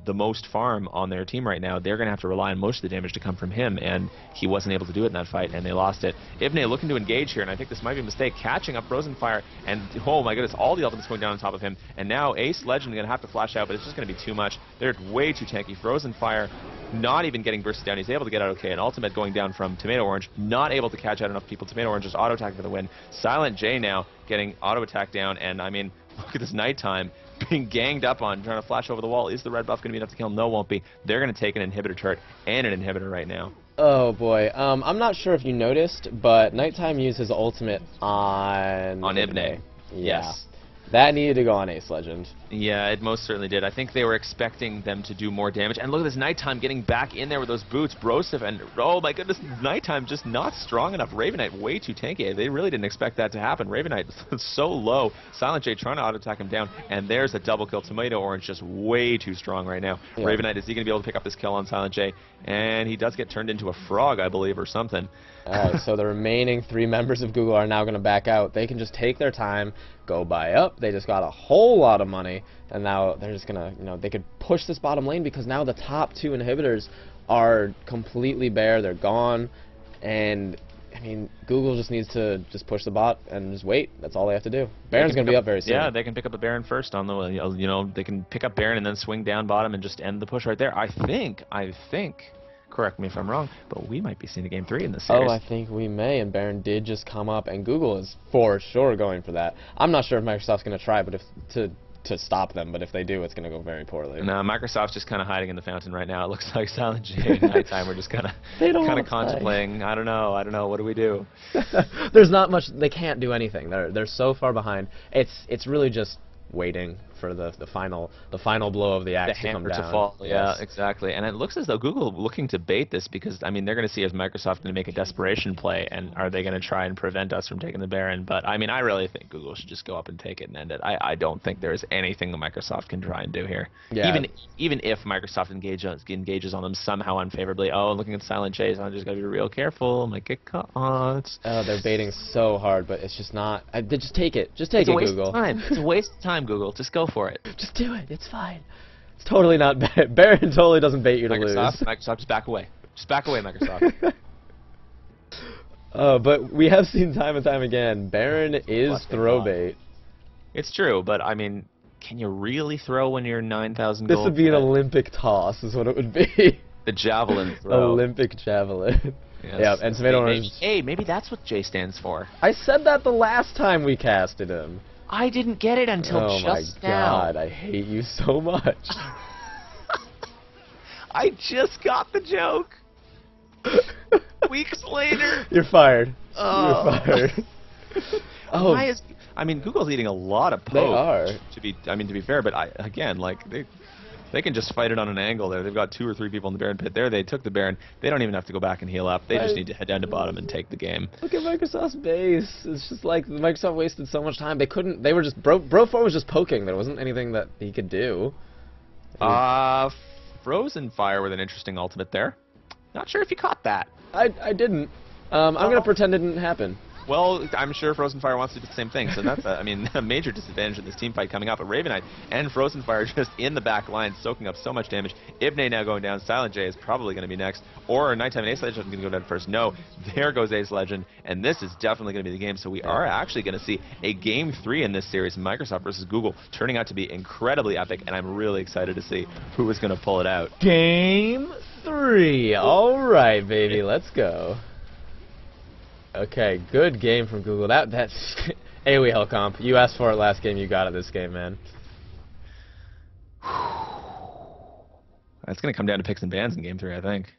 [SPEAKER 2] the most farm on their team right now. They're going to have to rely on most of the damage to come from him, and he wasn't able to do it in that fight, and they lost it. Ivne looking to engage here, and I think this might be a mistake, catching up Frozen Fire, and oh my goodness, all the ultimates going down on top of him, and now Ace Legend going to have to flash out, but it's just going to be too much. They're way too tanky. Frozen Fire not even getting bursted down. He's able to get out okay. An ultimate going down from Tomato Orange, not able to catch out enough people. Tomato Orange just auto-attack for the win. Silent J now getting auto-attack down, and I mean, look at this nighttime being ganged up on, trying to flash over the wall. Is the red buff going to be enough to kill him? No, won't be. They're going to take an inhibitor turret and an inhibitor right now.
[SPEAKER 1] Oh boy, I'm not sure if you noticed, but Nighttime used his ultimate on
[SPEAKER 2] Ivne.
[SPEAKER 1] Yeah.
[SPEAKER 2] Yes.
[SPEAKER 1] That needed to go on Ace Legend.
[SPEAKER 2] Yeah, it most certainly did. I think they were expecting them to do more damage. And look at this Nighttime getting back in there with those boots. Broseph and, oh my goodness, Nighttime just not strong enough. Raven Knight way too tanky. They really didn't expect that to happen. Raven Knight so low. Silent J trying to auto-attack him down. And there's a double kill. Tomato Orange just way too strong right now. Yeah. Raven Knight, is he going to be able to pick up this kill on Silent J? And he does get turned into a frog, I believe, or something.
[SPEAKER 1] Alright, so the remaining 3 members of Google are now going to back out. They can just take their time, go buy up. They just got a whole lot of money, and now they're just going to, you know, they could push this bottom lane because now the top 2 inhibitors are completely bare. They're gone, and I mean, Google just needs to just push the bot and just wait. That's all they have to do. Baron's going to be up very soon.
[SPEAKER 2] Yeah, they can pick up a Baron first on the, you know, they can pick up Baron and then swing down bottom and just end the push right there. I think, correct me if I'm wrong, but we might be seeing a Game 3 in this series.
[SPEAKER 1] Oh, I think we may, and Baron did just come up, and Google is for sure going for that. I'm not sure if Microsoft's going to try, but to stop them, but if they do, it's going to go very poorly.
[SPEAKER 2] No, Microsoft's just kind of hiding in the fountain right now. It looks like Silent J and Nighttime are just kind of contemplating. I don't know. What do we do?
[SPEAKER 1] There's not much. They can't do anything. They're so far behind. It's really just waiting for the final blow of the axe to come down.
[SPEAKER 2] To fall. Yeah, exactly. And it looks as though Google looking to bait this because, I mean, they're going to see as Microsoft going to make a desperation play, and are they going to try and prevent us from taking the Baron? But, I mean, I really think Google should just go up and take it and end it. I don't think there is anything that Microsoft can try and do here. Yeah. Even if Microsoft engages on them somehow unfavorably. Oh, looking at Silent J, so I just got to be real careful. Might get caught. Oh,
[SPEAKER 1] they're baiting so hard, but it's just not. Just take it. Just take it, Google.
[SPEAKER 2] It's a waste of time, Google. Just go for it.
[SPEAKER 1] Just do it. It's fine. It's totally not bad. Baron totally doesn't bait you to lose.
[SPEAKER 2] Microsoft, just back away. Just back away, Microsoft.
[SPEAKER 1] But we have seen time and time again, Baron is throw bait.
[SPEAKER 2] It's true, but I mean, can you really throw when you're 9,000
[SPEAKER 1] gold?
[SPEAKER 2] This
[SPEAKER 1] would be an Olympic toss, is what it would be.
[SPEAKER 2] The javelin throw.
[SPEAKER 1] Olympic javelin.
[SPEAKER 2] Yes.
[SPEAKER 1] Yeah, and Tomato Orange.
[SPEAKER 2] Hey, maybe that's what J stands for.
[SPEAKER 1] I said that the last time we casted him.
[SPEAKER 2] I didn't get it until just now.
[SPEAKER 1] Oh my god, I hate you so much.
[SPEAKER 2] I just got the joke. Weeks later.
[SPEAKER 1] You're fired.
[SPEAKER 2] Oh.
[SPEAKER 1] You're fired.
[SPEAKER 2] Oh. I mean, Google's eating a lot of poke.
[SPEAKER 1] They are.
[SPEAKER 2] To be fair, but again, like they can just fight it on an angle there. They've got 2 or 3 people in the Baron pit there. They took the Baron. They don't even have to go back and heal up. They just need to head down to bottom and take the game.
[SPEAKER 1] Look at Microsoft's base. It's just like Microsoft wasted so much time. They couldn't. They were just Bro4 was just poking. There wasn't anything that he could do.
[SPEAKER 2] Frozen Fire with an interesting ultimate there. Not sure if you caught that.
[SPEAKER 1] I didn't. I'm gonna pretend it didn't happen.
[SPEAKER 2] Well, I'm sure Frozen Fire wants to do the same thing, so that's, a major disadvantage in this team fight coming up. But Raven Knight and Frozen Fire just in the back line, soaking up so much damage. Ivne now going down. Silent J is probably going to be next. Or Nighttime and Ace Legend going to go down first. No, there goes Ace Legend, and this is definitely going to be the game. So we are actually going to see a Game 3 in this series, Microsoft versus Google, turning out to be incredibly epic, and I'm really excited to see who is going to pull it out.
[SPEAKER 1] Game 3. All right, baby, let's go. Okay, good game from Google. That's AOE Hell Comp. You asked for it last game, you got it this game, man.
[SPEAKER 2] It's going to come down to picks and bans in Game 3, I think.